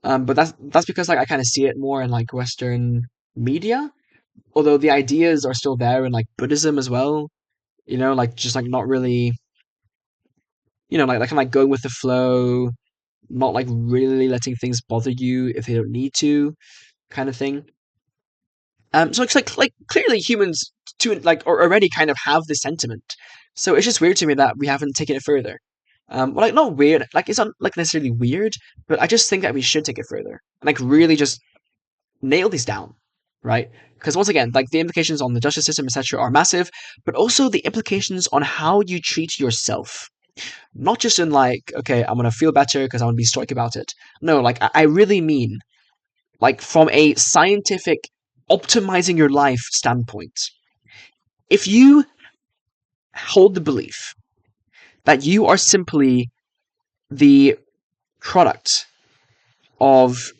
but that's because like I kind of see it more in like Western media. Although the ideas are still there in like Buddhism as well. Like just like not really, like kind of like going with the flow, not like really letting things bother you if they don't need to, kind of thing. So it's like clearly humans to like already kind of have this sentiment. So it's just weird to me that we haven't taken it further. Well, like not weird, like it's not like necessarily weird, but I just think that we should take it further and like really just nail these down, right? Because once again, like the implications on the justice system, etc., are massive, but also the implications on how you treat yourself. Not just in like, okay, I'm gonna feel better because I want to be stoic about it. No, like I really mean like from a scientific optimizing your life standpoint. If you hold the belief that you are simply the product of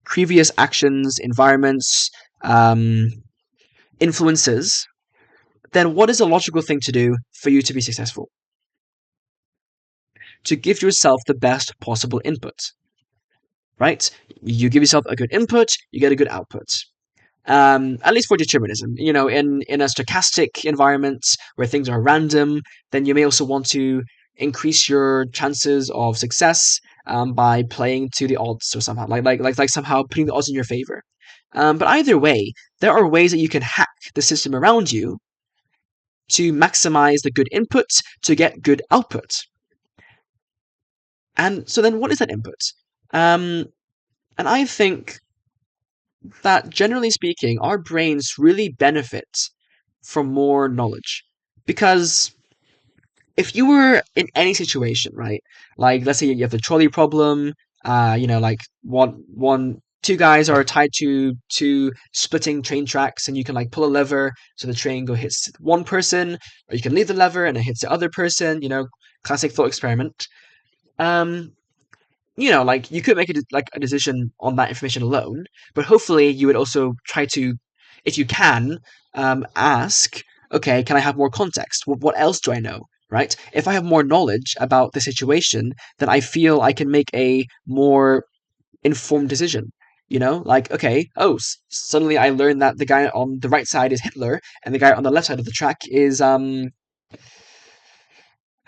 previous actions, environments, um, influences, then what is a logical thing to do for you to be successful? To give yourself the best possible input, right? You give yourself a good input, you get a good output. At least for determinism. In a stochastic environment where things are random, then you may also want to increase your chances of success by playing to the odds or somehow like somehow putting the odds in your favor. But either way, there are ways that you can hack the system around you to maximize the good input to get good output. And so then, what is that input? And I think that generally speaking, our brains really benefit from more knowledge. Because if you were in any situation, right? Like let's say you have the trolley problem, like two guys are tied to two splitting train tracks and you can like pull a lever so the train go hits one person, or you can leave the lever and it hits the other person, classic thought experiment. Um like you could make a decision on that information alone, but hopefully you would also try to, if you can, ask, okay, can I have more context? What else do I know? Right? If I have more knowledge about the situation, then I feel I can make a more informed decision. Like okay, oh, suddenly I learned that the guy on the right side is Hitler, and the guy on the left side of the track is I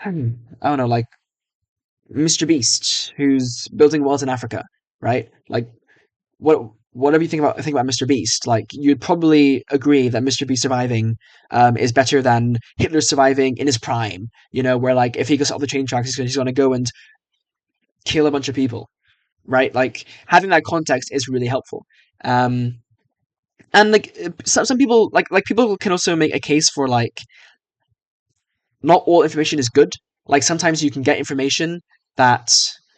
don't know, like Mr. Beast, who's building walls in Africa, right? Like whatever you think about Mr. Beast, like you'd probably agree that Mr. Beast surviving is better than Hitler surviving in his prime. Where like if he goes off the train tracks, he's going to go and kill a bunch of people, right? Like having that context is really helpful. Um, and like some people like people can also make a case for like not all information is good. Like sometimes you can get information that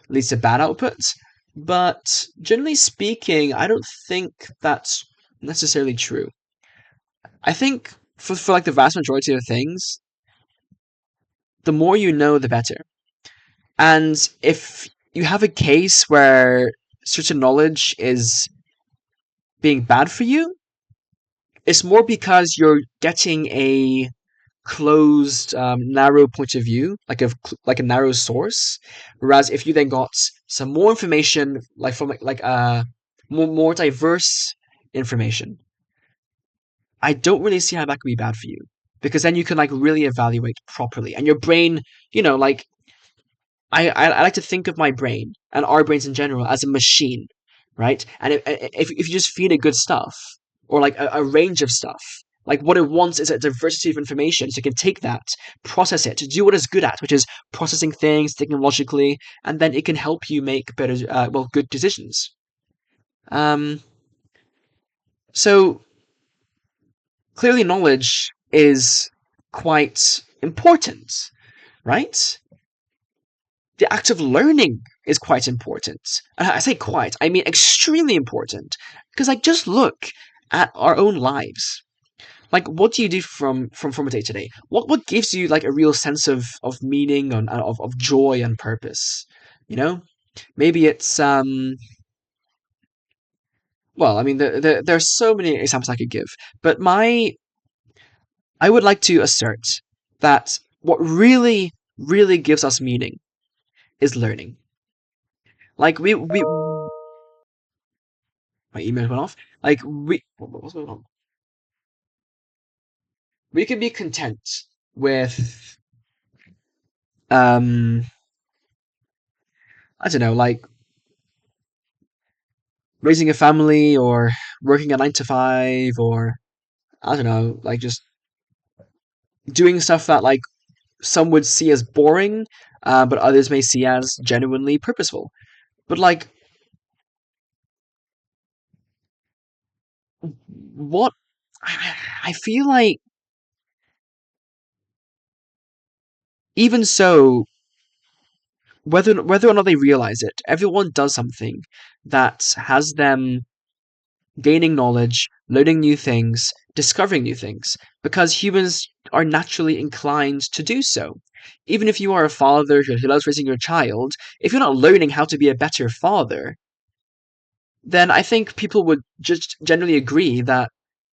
leads to bad outputs, but generally speaking, I don't think that's necessarily true. I think for like the vast majority of things, the more you know, the better. And if you have a case where certain knowledge is being bad for you, it's more because you're getting a closed, narrow point of view, like a narrow source. Whereas if you then got some more information, like from like more diverse information, I don't really see how that could be bad for you, because then you can like really evaluate properly, and your brain, like I like to think of my brain and our brains in general as a machine, right? And if you just feed it good stuff, or like a range of stuff, like what it wants is a diversity of information, so it can take that, process it, to do what it's good at, which is processing things, thinking logically, and then it can help you make better, good decisions. Um, so clearly, knowledge is quite important, right? The act of learning is quite important. And I say quite, I mean extremely important. Because like just look at our own lives. Like what do you do from a day to day? What gives you like a real sense of meaning and of joy and purpose? You know? Maybe it's well, I mean there's so many examples I could give. But I would like to assert that what really, really gives us meaning is learning. Like my email went off. Like what's going on? We can be content with um I don't know, like raising a family or working a 9 to 5 or I don't know, like just doing stuff that like some would see as boring, but others may see as genuinely purposeful. But like, what I feel like, even so, whether or not they realize it, everyone does something that has them gaining knowledge, learning new things, discovering new things, because humans are naturally inclined to do so. Even if you are a father who loves raising your child, if you're not learning how to be a better father, then I think people would just generally agree that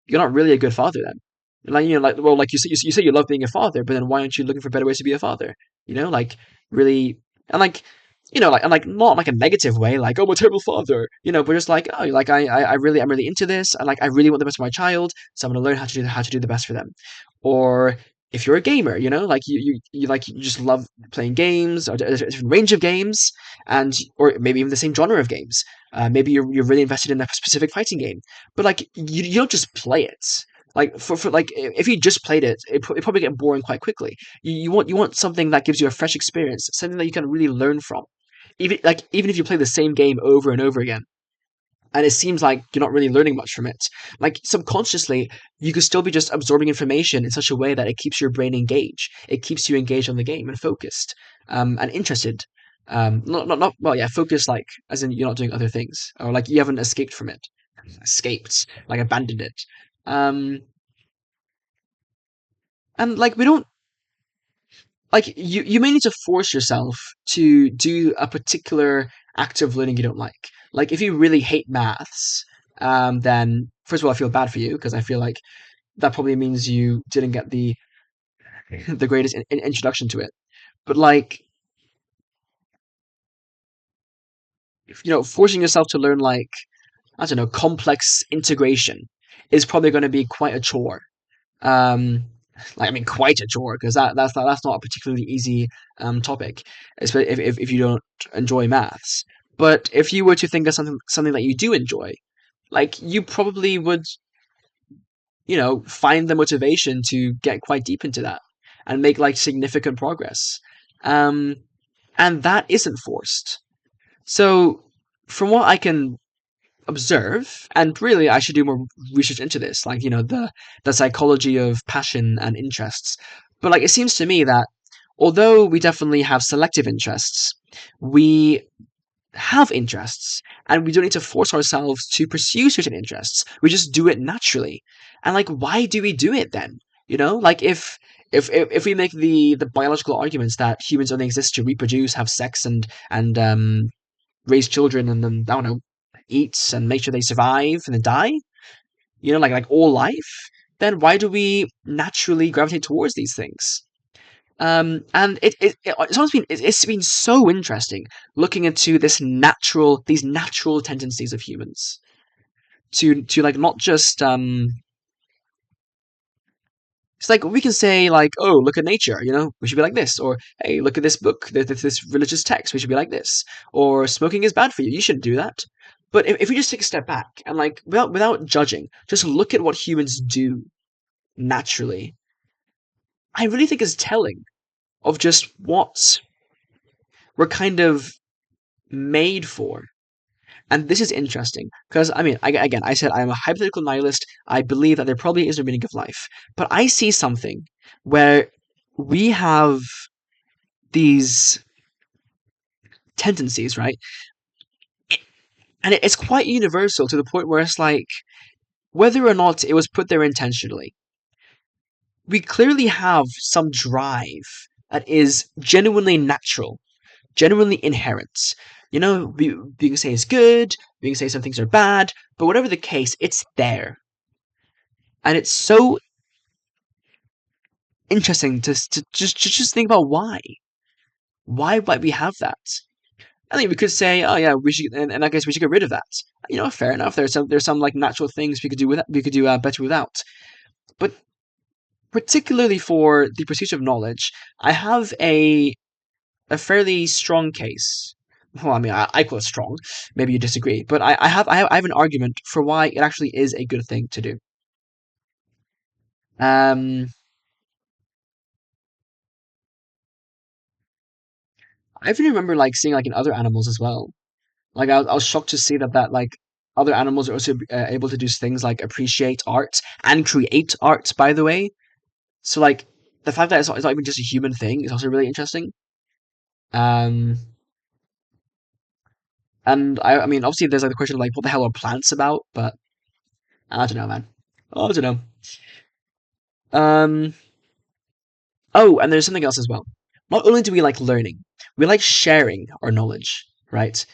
you're not really a good father then. Like like well, like you say you love being a father, but then why aren't you looking for better ways to be a father? Like really, and like and like not like a negative way, like oh I'm a terrible father, but just like oh like I'm really into this, and like I really want the best for my child, so I'm gonna learn how to do the best for them. Or if you're a gamer, like you just love playing games or a different range of games, and or maybe even the same genre of games. Maybe you're really invested in a specific fighting game, but like you don't just play it. Like for like if you just played it, it probably get boring quite quickly. You want something that gives you a fresh experience, something that you can really learn from. Even if you play the same game over and over again, and it seems like you're not really learning much from it. Like subconsciously, you could still be just absorbing information in such a way that it keeps your brain engaged. It keeps you engaged on the game and focused, and interested. Not well, yeah, focused like as in you're not doing other things, or like you haven't escaped from it, escaped like abandoned it. Um, and like we don't like you may need to force yourself to do a particular act of learning you don't like. Like if you really hate maths, then first of all I feel bad for you because I feel like that probably means you didn't get the greatest introduction to it. But like forcing yourself to learn like I don't know complex integration is probably going to be quite a chore. Um, like I mean, quite a chore because that's not a particularly easy topic, especially if you don't enjoy maths. But if you were to think of something that you do enjoy, like you probably would, find the motivation to get quite deep into that and make like significant progress. Um, and that isn't forced. So, from what I can observe, and really I should do more research into this, like the psychology of passion and interests. But like it seems to me that although we definitely have selective interests, we have interests, and we don't need to force ourselves to pursue certain interests. We just do it naturally. And like, why do we do it then? Like if we make the biological arguments that humans only exist to reproduce, have sex, and raise children, and then I don't know, eat and make sure they survive and then die. Like all life. Then why do we naturally gravitate towards these things? And it's been so interesting looking into these natural tendencies of humans to like not just it's like we can say like, oh, look at nature, we should be like this, or hey, look at this book, this religious text, we should be like this, or smoking is bad for you, you shouldn't do that. But if we just take a step back and like without judging, just look at what humans do naturally, I really think is telling of just what we're kind of made for. And this is interesting because I mean, again, I said I'm a hypothetical nihilist. I believe that there probably is a meaning of life, but I see something where we have these tendencies, right? And it's quite universal to the point where it's like whether or not it was put there intentionally, we clearly have some drive that is genuinely natural, genuinely inherent. We can say it's good, we can say some things are bad, but whatever the case, it's there. And it's so interesting to just think about why might we have that. I think we could say, oh yeah, we should, and I guess we should get rid of that. You know, fair enough. There's some like natural things we could do with we could do better without. But particularly for the pursuit of knowledge, I have a fairly strong case. Well, I mean, I call it strong. Maybe you disagree, but I have an argument for why it actually is a good thing to do. Um, I even remember like seeing like in other animals as well. Like I was shocked to see that like other animals are also able to do things like appreciate art and create art. By the way, so like the fact that it's not even just a human thing is also really interesting. Um, and I mean, obviously, there's like the question of like what the hell are plants about, but I don't know, man. I don't know. Um, oh, and there's something else as well. Not only do we like learning, we like sharing our knowledge, right?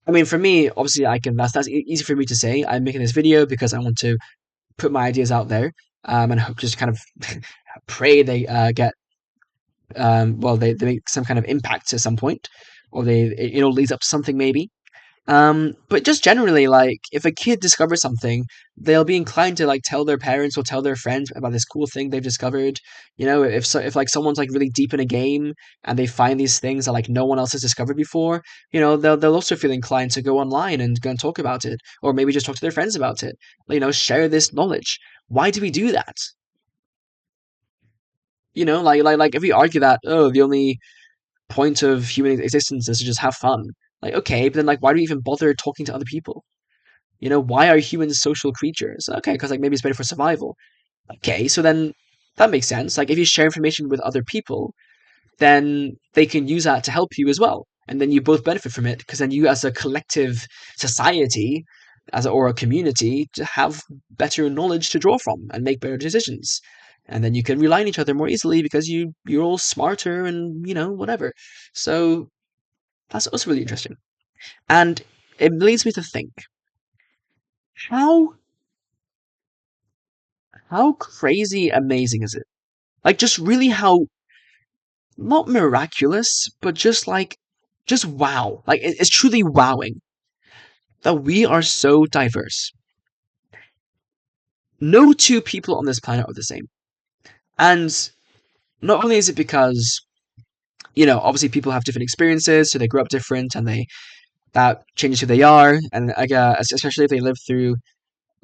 I mean, for me, obviously, that's easy for me to say. I'm making this video because I want to put my ideas out there, and hope just kind of pray they get well, they make some kind of impact at some point, or they leads up to something maybe. But just generally, like if a kid discovers something, they'll be inclined to like tell their parents or tell their friends about this cool thing they've discovered. You know, if like someone's like really deep in a game and they find these things that like no one else has discovered before, they'll also feel inclined to go online and go and talk about it, or maybe just talk to their friends about it. Share this knowledge. Why do we do that? Like if we argue that, oh, the only point of human existence is to just have fun. Like, okay, but then like why do we even bother talking to other people? Why are humans social creatures? Okay, because like maybe it's better for survival. Okay, so then that makes sense. Like if you share information with other people, then they can use that to help you as well. And then you both benefit from it because then you as a collective society or a community to have better knowledge to draw from and make better decisions. And then you can rely on each other more easily because you're all smarter and whatever. So that's also really interesting. And it leads me to think how how crazy amazing is it? Like just really how not miraculous, but just wow. Like it's truly wowing that we are so diverse. No two people on this planet are the same. And not only is it because, obviously people have different experiences, so they grow up different and that changes who they are. And like, especially if they live through,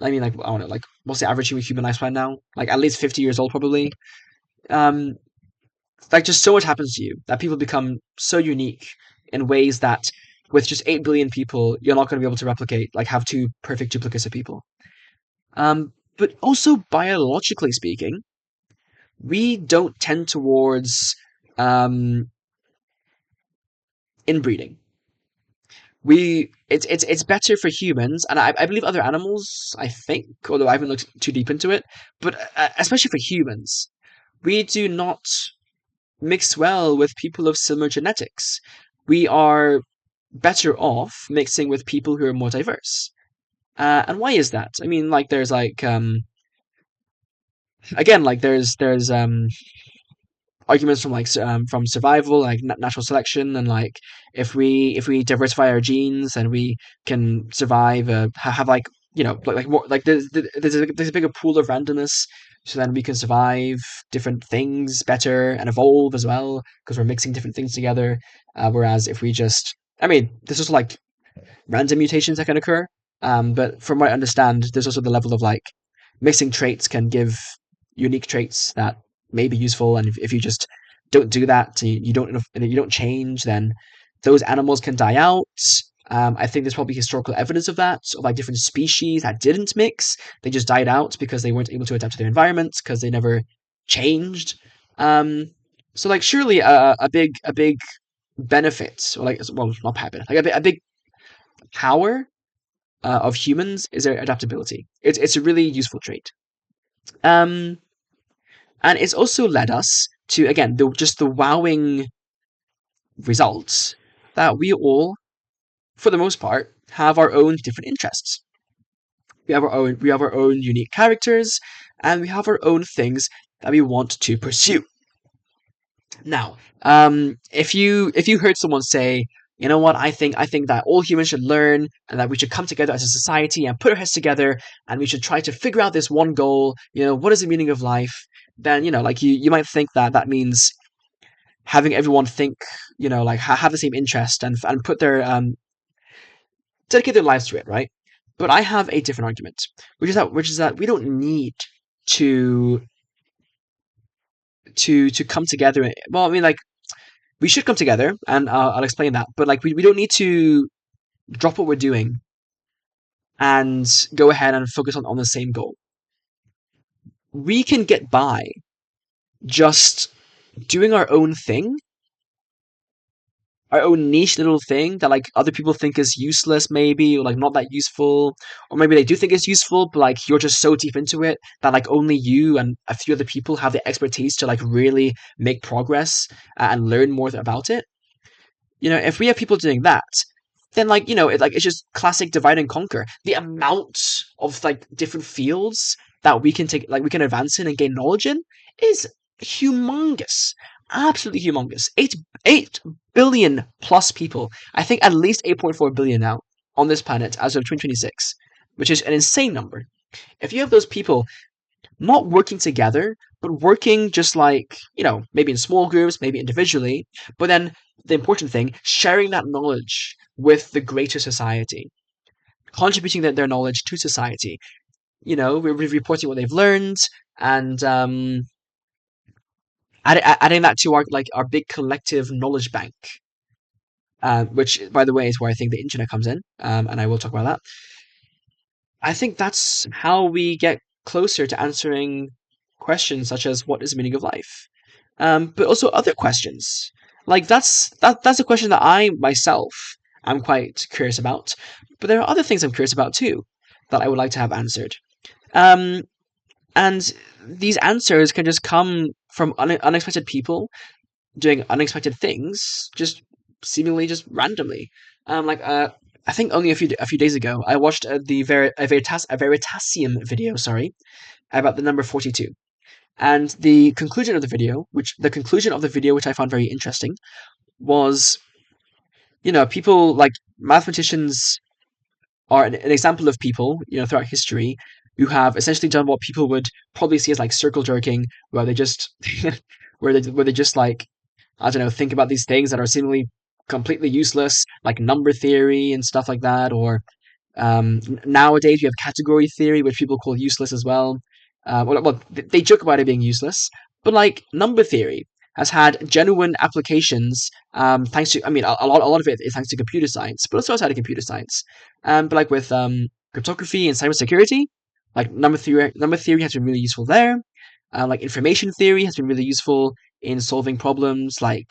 I mean, like, I don't know, like, what's the average human lifespan now? Like, at least 50 years old, probably. Um, like, just so much happens to you that people become so unique in ways that with just 8 billion people, you're not going to be able to replicate, like, have two perfect duplicates of people. But also, biologically speaking, we don't tend towards um, inbreeding. It's better for humans, and I believe other animals. I think, although I haven't looked too deep into it, but especially for humans, we do not mix well with people of similar genetics. We are better off mixing with people who are more diverse. And why is that? I mean, like, there's like again, like there's arguments from like from survival, like natural selection, and like if we diversify our genes and we can survive, have like like more like there's a bigger pool of randomness, so then we can survive different things better and evolve as well because we're mixing different things together. Whereas if we just, I mean, there's also like random mutations that can occur. But from what I understand, there's also the level of like mixing traits can give unique traits that may be useful, and if you just don't do that, you don't change, then those animals can die out. I think there's probably historical evidence of that, of like different species that didn't mix; they just died out because they weren't able to adapt to their environments because they never changed. Um, so like surely a big benefit, or like, well, not benefit, like a big power of humans is their adaptability. It's a really useful trait. Um, and it's also led us to, again, just the wowing results that we all, for the most part, have our own different interests. We have our own unique characters, and we have our own things that we want to pursue. Now, if you heard someone say, you know what, I think that all humans should learn and that we should come together as a society and put our heads together and we should try to figure out this one goal. What is the meaning of life? Then like you might think that that means having everyone think, like have the same interest and put their dedicate their lives to it, right? But I have a different argument, which is that we don't need to to come together. Well, I mean, like we should come together, and I'll explain that. But like we don't need to drop what we're doing and go ahead and focus on the same goal. We can get by just doing our own thing, our own niche little thing that like other people think is useless, maybe, or like not that useful, or maybe they do think it's useful, but like you're just so deep into it that like only you and a few other people have the expertise to like really make progress and learn more about it. If we have people doing that, then like it's just classic divide and conquer. The amount of like different fields that we can take, like we can advance in and gain knowledge in, is humongous, absolutely humongous. 8 billion plus people. I think at least 8.4 billion now on this planet as of 2026, which is an insane number. If you have those people not working together, but working just like, maybe in small groups, maybe individually, but then the important thing, sharing that knowledge with the greater society, contributing their knowledge to society, reporting what they've learned, and adding that to our big collective knowledge bank, which, by the way, is where I think the internet comes in, and I will talk about that. I think that's how we get closer to answering questions such as what is the meaning of life, but also other questions. Like that's a question that I myself am quite curious about. But there are other things I'm curious about too that I would like to have answered. Um, and these answers can just come from unexpected people doing unexpected things, just seemingly just randomly. I think only a few days ago, I watched a Veritasium video, sorry, about the number 42. And the conclusion of the video, which I found very interesting, was, people like mathematicians are an example of people, throughout history who have essentially done what people would probably see as like circle jerking, where they just, where they just like, I don't know, think about these things that are seemingly completely useless, like number theory and stuff like that, or nowadays we have category theory, which people call useless as well. They joke about it being useless, but like number theory has had genuine applications, thanks to, I mean, a lot of it is thanks to computer science, but also outside of computer science. But like with cryptography and cybersecurity, like number theory has been really useful there. Like information theory has been really useful in solving problems. Like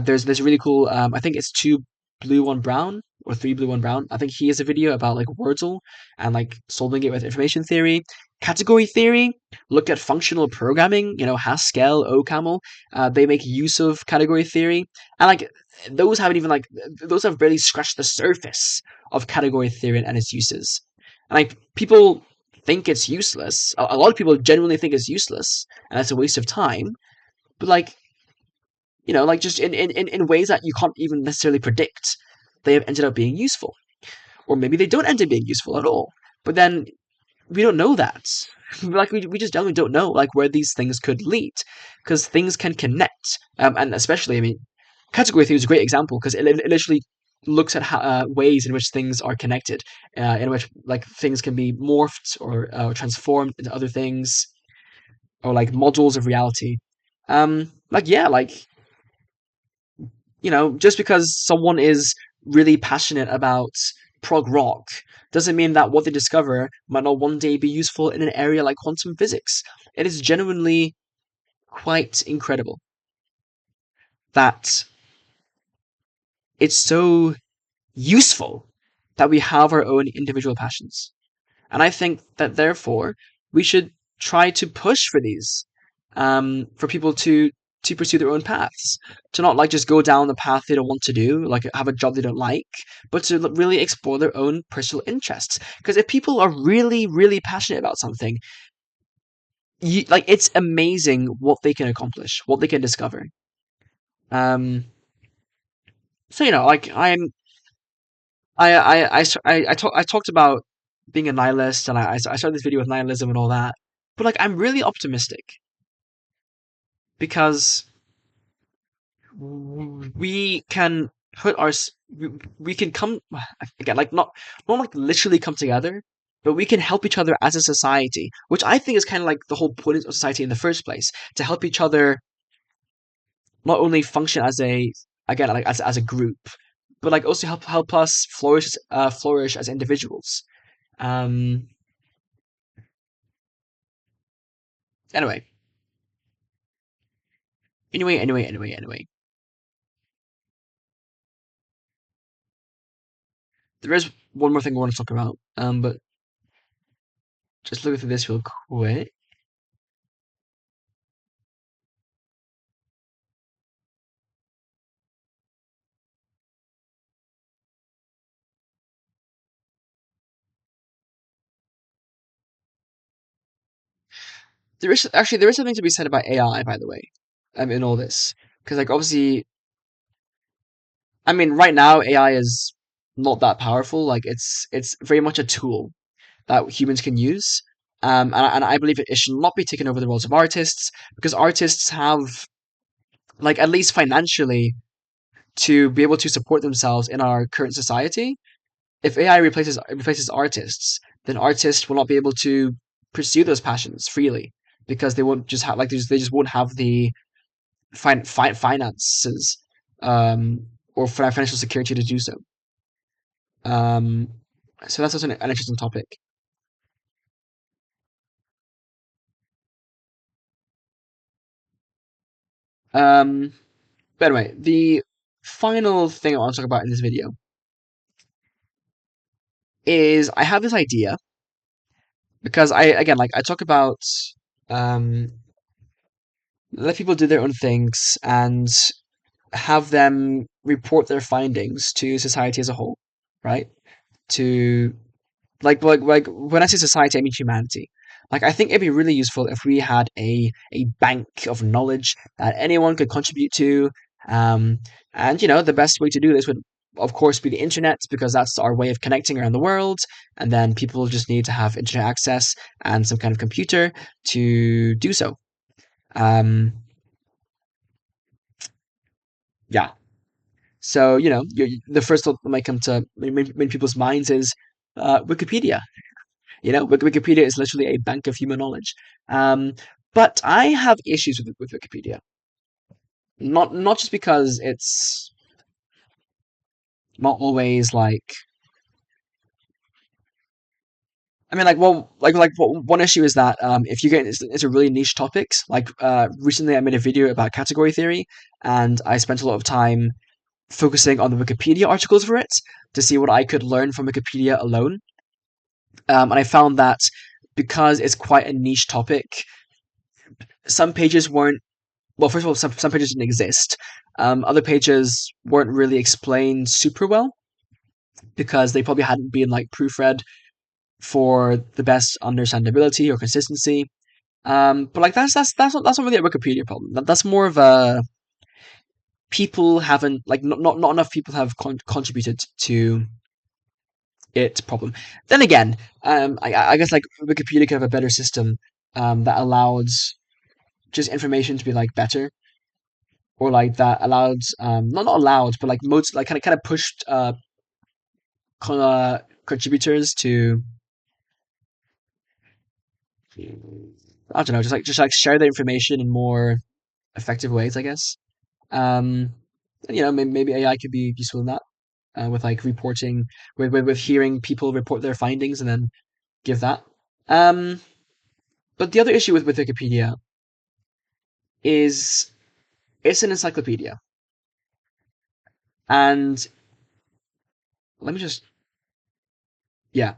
there's a really cool, I think it's two blue one brown or three blue one brown. I think he has a video about like Wordle and like solving it with information theory. Category theory, look at functional programming, Haskell, OCaml. They make use of category theory, and like those have barely scratched the surface of category theory and its uses. And like people think it's useless. A lot of people genuinely think it's useless and it's a waste of time. But like, like just in ways that you can't even necessarily predict, they have ended up being useful. Or maybe they don't end up being useful at all. But then we don't know that. Like we just generally don't know like where these things could lead, because things can connect, and especially, I mean, category theory is a great example because it literally looks at ways in which things are connected, in which like things can be morphed or transformed into other things, or like modules of reality. Like yeah, like just because someone is really passionate about prog rock doesn't mean that what they discover might not one day be useful in an area like quantum physics. It is genuinely quite incredible that it's so useful that we have our own individual passions. And I think that therefore we should try to push for these, for people to pursue their own paths, to not like just go down the path they don't want to do, like have a job they don't like, but to really explore their own personal interests. Because if people are really, really passionate about something, like it's amazing what they can accomplish, what they can discover. Um, so like I talked about being a nihilist, and I started this video with nihilism and all that, but like I'm really optimistic because we can put our we can come again, like not like literally come together, but we can help each other as a society, which I think is kind of like the whole point of society in the first place, to help each other not only function as a, again, like as a group, but like also help us flourish as individuals. Um. Anyway, anyway. There is one more thing I want to talk about. But just looking through this real quick. There is something to be said about AI, by the way, in all this, because like obviously, I mean, right now AI is not that powerful. Like it's very much a tool that humans can use. And I believe it should not be taking over the roles of artists, because artists have, like, at least financially, to be able to support themselves in our current society. If AI replaces artists, then artists will not be able to pursue those passions freely, because they won't just have, like, they just won't have the finances, um, or financial security to do so. Um, so that's also an interesting topic. Um, but anyway, the final thing I want to talk about in this video is I have this idea, because I talk about, um, let people do their own things and have them report their findings to society as a whole, right? To, like when I say society, I mean humanity. Like I think it'd be really useful if we had a bank of knowledge that anyone could contribute to. Um, and the best way to do this would, of course, be the internet, because that's our way of connecting around the world. And then people just need to have internet access and some kind of computer to do so. Um, yeah. So the first thought that might come to many people's minds is Wikipedia. Wikipedia is literally a bank of human knowledge. Um, but I have issues with Wikipedia. Not just because it's not always like. I mean, like, well, one issue is that if you get into really niche topics, like recently I made a video about category theory, and I spent a lot of time focusing on the Wikipedia articles for it to see what I could learn from Wikipedia alone. And I found that because it's quite a niche topic, some pages weren't, well, first of all, some pages didn't exist. Other pages weren't really explained super well, because they probably hadn't been like proofread for the best understandability or consistency. But like that's not really a Wikipedia problem. That's more of a, people haven't, like, not enough people have contributed to it problem. Then again, I guess like Wikipedia could have a better system that allowed just information to be like better, or like that allowed, not allowed, but like most, like kind of pushed contributors to, I don't know, just like share the information in more effective ways, I guess. Um, maybe AI could be useful in that, with like reporting, with hearing people report their findings and then give that. Um, but the other issue with Wikipedia is it's an encyclopedia, and let me just, yeah,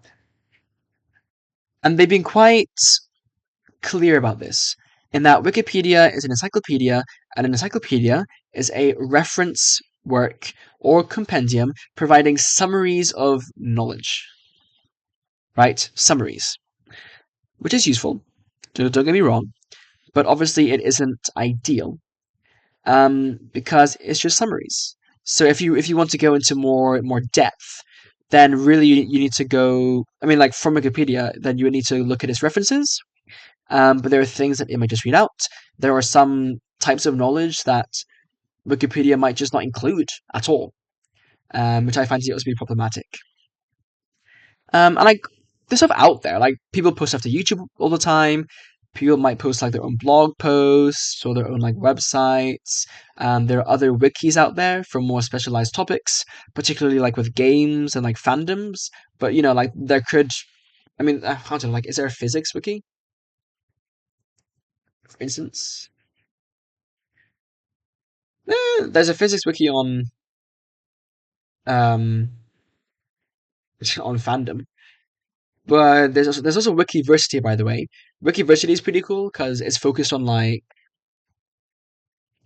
and they've been quite clear about this, in that Wikipedia is an encyclopedia, and an encyclopedia is a reference work or compendium providing summaries of knowledge, right? Summaries, which is useful. Don't get me wrong, but obviously it isn't ideal, because it's just summaries. So if you want to go into more depth, then really you need to go. I mean, like from Wikipedia, then you would need to look at its references. But there are things that it might just read out. There are some types of knowledge that Wikipedia might just not include at all, which I find to be problematic. And like there's stuff out there. Like people post stuff to YouTube all the time. People might post like their own blog posts or their own like websites. There are other wikis out there for more specialized topics, particularly like with games and like fandoms. But like there could, I mean, I don't know, like, is there a physics wiki, for instance? There's a physics wiki um on fandom, but there's also Wikiversity, by the way. Wikiversity is pretty cool because it's focused on like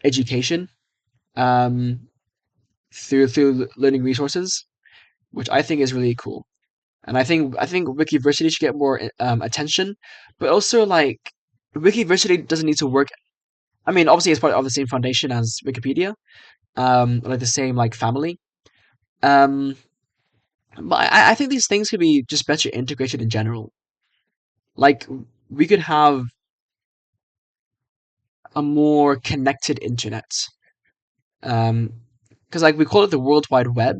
education, um, through learning resources, which I think is really cool. And I think Wikiversity should get more attention, but also like Wikiversity doesn't need to work. I mean, obviously it's part of the same foundation as Wikipedia, like the same like family. Um, but I think these things could be just better integrated in general. Like we could have a more connected internet. Um, because like we call it the World Wide Web,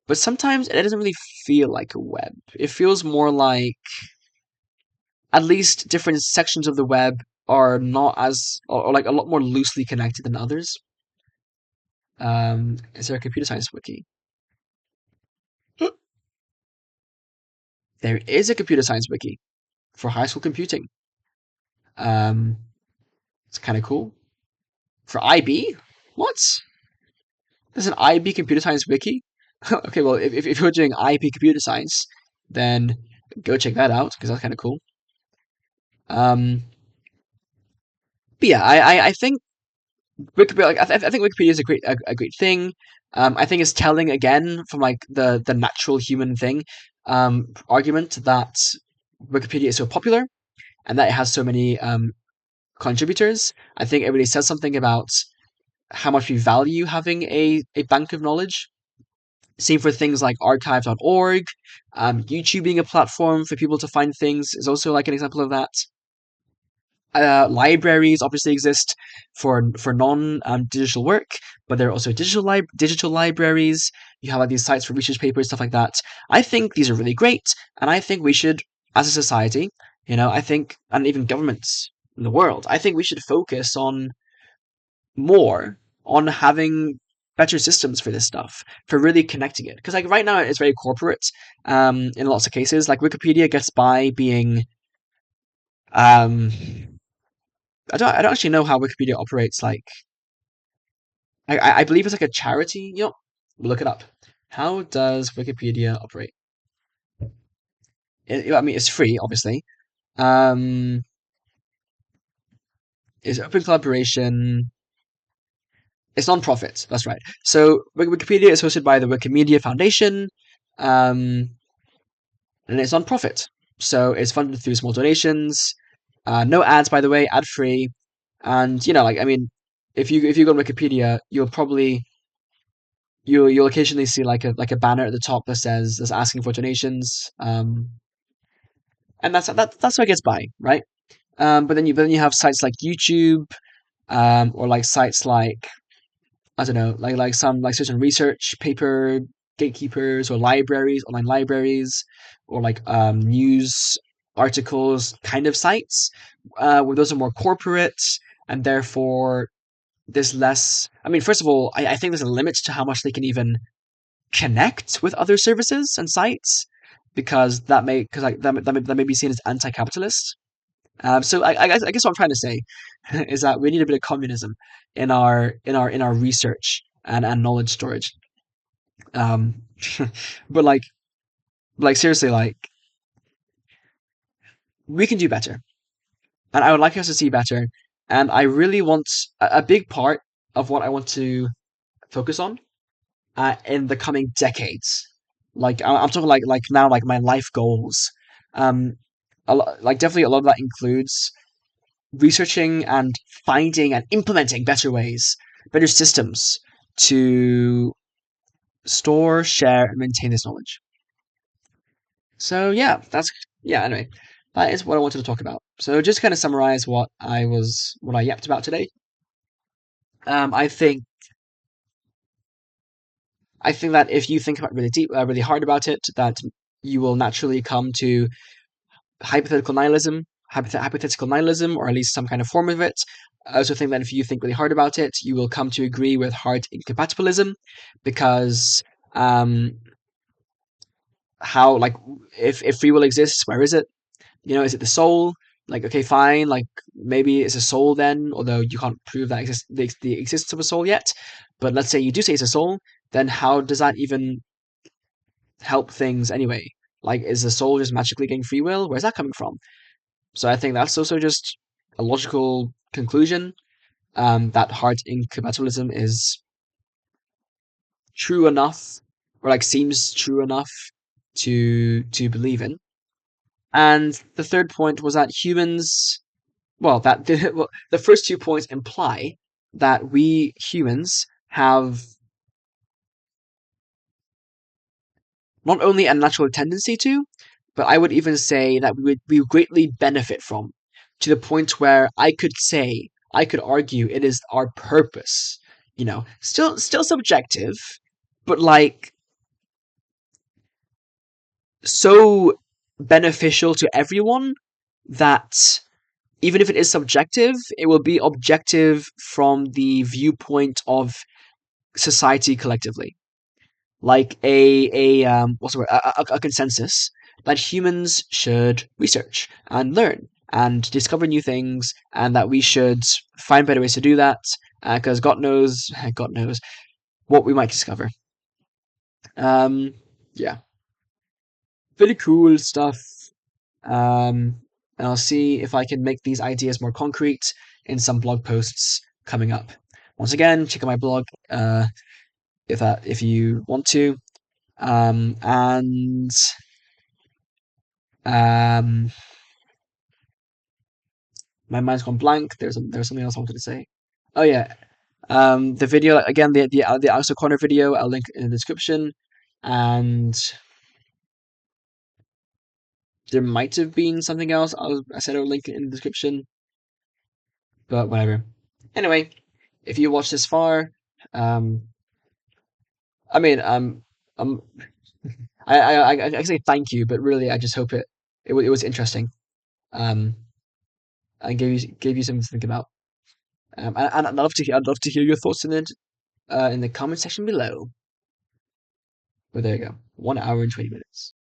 but sometimes it doesn't really feel like a web. It feels more like at least different sections of the web are not as or like a lot more loosely connected than others. Is there a computer science wiki? There is a computer science wiki for high school computing. Um, it's kind of cool. For IB? What? There's an IB computer science wiki? Okay, well, if you're doing IB computer science, then go check that out because that's kind of cool. Um, but yeah, I think Wikipedia, like, I think Wikipedia is a great thing. I think it's telling again from like the natural human thing, argument that Wikipedia is so popular and that it has so many contributors. I think it really says something about how much we value having a bank of knowledge. Same for things like archive.org. YouTube being a platform for people to find things is also like an example of that. Libraries obviously exist for non digital work, but there are also digital libraries. You have like these sites for research papers, stuff like that. I think these are really great, and I think we should, as a society, I think, and even governments in the world, I think we should focus on more on having better systems for this stuff, for really connecting it. Because like right now it's very corporate, in lots of cases. Like Wikipedia gets by being um I don't actually know how Wikipedia operates. Like, I believe it's like a charity. We'll look it up. How does Wikipedia operate? I mean, it's free, obviously. Um, it's open collaboration. It's non-profit. That's right. So Wikipedia is hosted by the Wikimedia Foundation, um, and it's non-profit. So it's funded through small donations. No ads, by the way, ad-free. And like I mean, if you go on Wikipedia, you'll occasionally see like a banner at the top that's asking for donations, and that's how it gets by, right? But then you have sites like YouTube, or like sites like I don't know, like some like certain research paper gatekeepers or libraries, online libraries, or like news articles kind of sites, where those are more corporate and therefore there's less. I mean, first of all, I think there's a limit to how much they can even connect with other services and sites because that may be seen as anti-capitalist. So I guess what I'm trying to say is that we need a bit of communism in our research and knowledge storage. Um, but like seriously, like we can do better, and I would like us to see better. And I really want a big part of what I want to focus on in the coming decades. Like I'm talking like now like my life goals. Um, like definitely a lot of that includes researching and finding and implementing better ways, better systems to store, share, and maintain this knowledge. So yeah. Anyway, that is what I wanted to talk about. So just kind of summarize what I yapped about today. I think that if you think about really hard about it, that you will naturally come to hypothetical nihilism, hypothetical nihilism, or at least some kind of form of it. I also think that if you think really hard about it, you will come to agree with hard-incompatibilism, because um, how like if free will exists, where is it? Is it the soul? Like, okay, fine, like maybe it's a soul then, although you can't prove that the existence of a soul yet. But let's say you do say it's a soul, then how does that even help things anyway? Like, is the soul just magically getting free will? Where's that coming from? So I think that's also just a logical conclusion, that hard incompatibilism is true enough, or like seems true enough to believe in. And the third point was that humans, the first 2 points imply that we humans have not only a natural tendency to, but I would even say that we would greatly benefit from, to the point where I could argue it is our purpose. Still subjective, but like so beneficial to everyone that even if it is subjective, it will be objective from the viewpoint of society collectively, like what's the word, a consensus that humans should research and learn and discover new things, and that we should find better ways to do that, because God knows what we might discover. Um, yeah, pretty cool stuff. And I'll see if I can make these ideas more concrete in some blog posts coming up. Once again, check out my blog if you want to. And um, my mind's gone blank. There's something else I wanted to say. Oh yeah, the video again, the Alistair Corner video, I'll link in the description, and there might have been something else I said I'll link it in the description, but whatever. Anyway, if you watched this far, um, I mean, um, I say thank you, but really, I just hope it was interesting. Um, and gave you something to think about. And I'd love to hear your thoughts in the comment section below. But there you go, 1 hour and 20 minutes.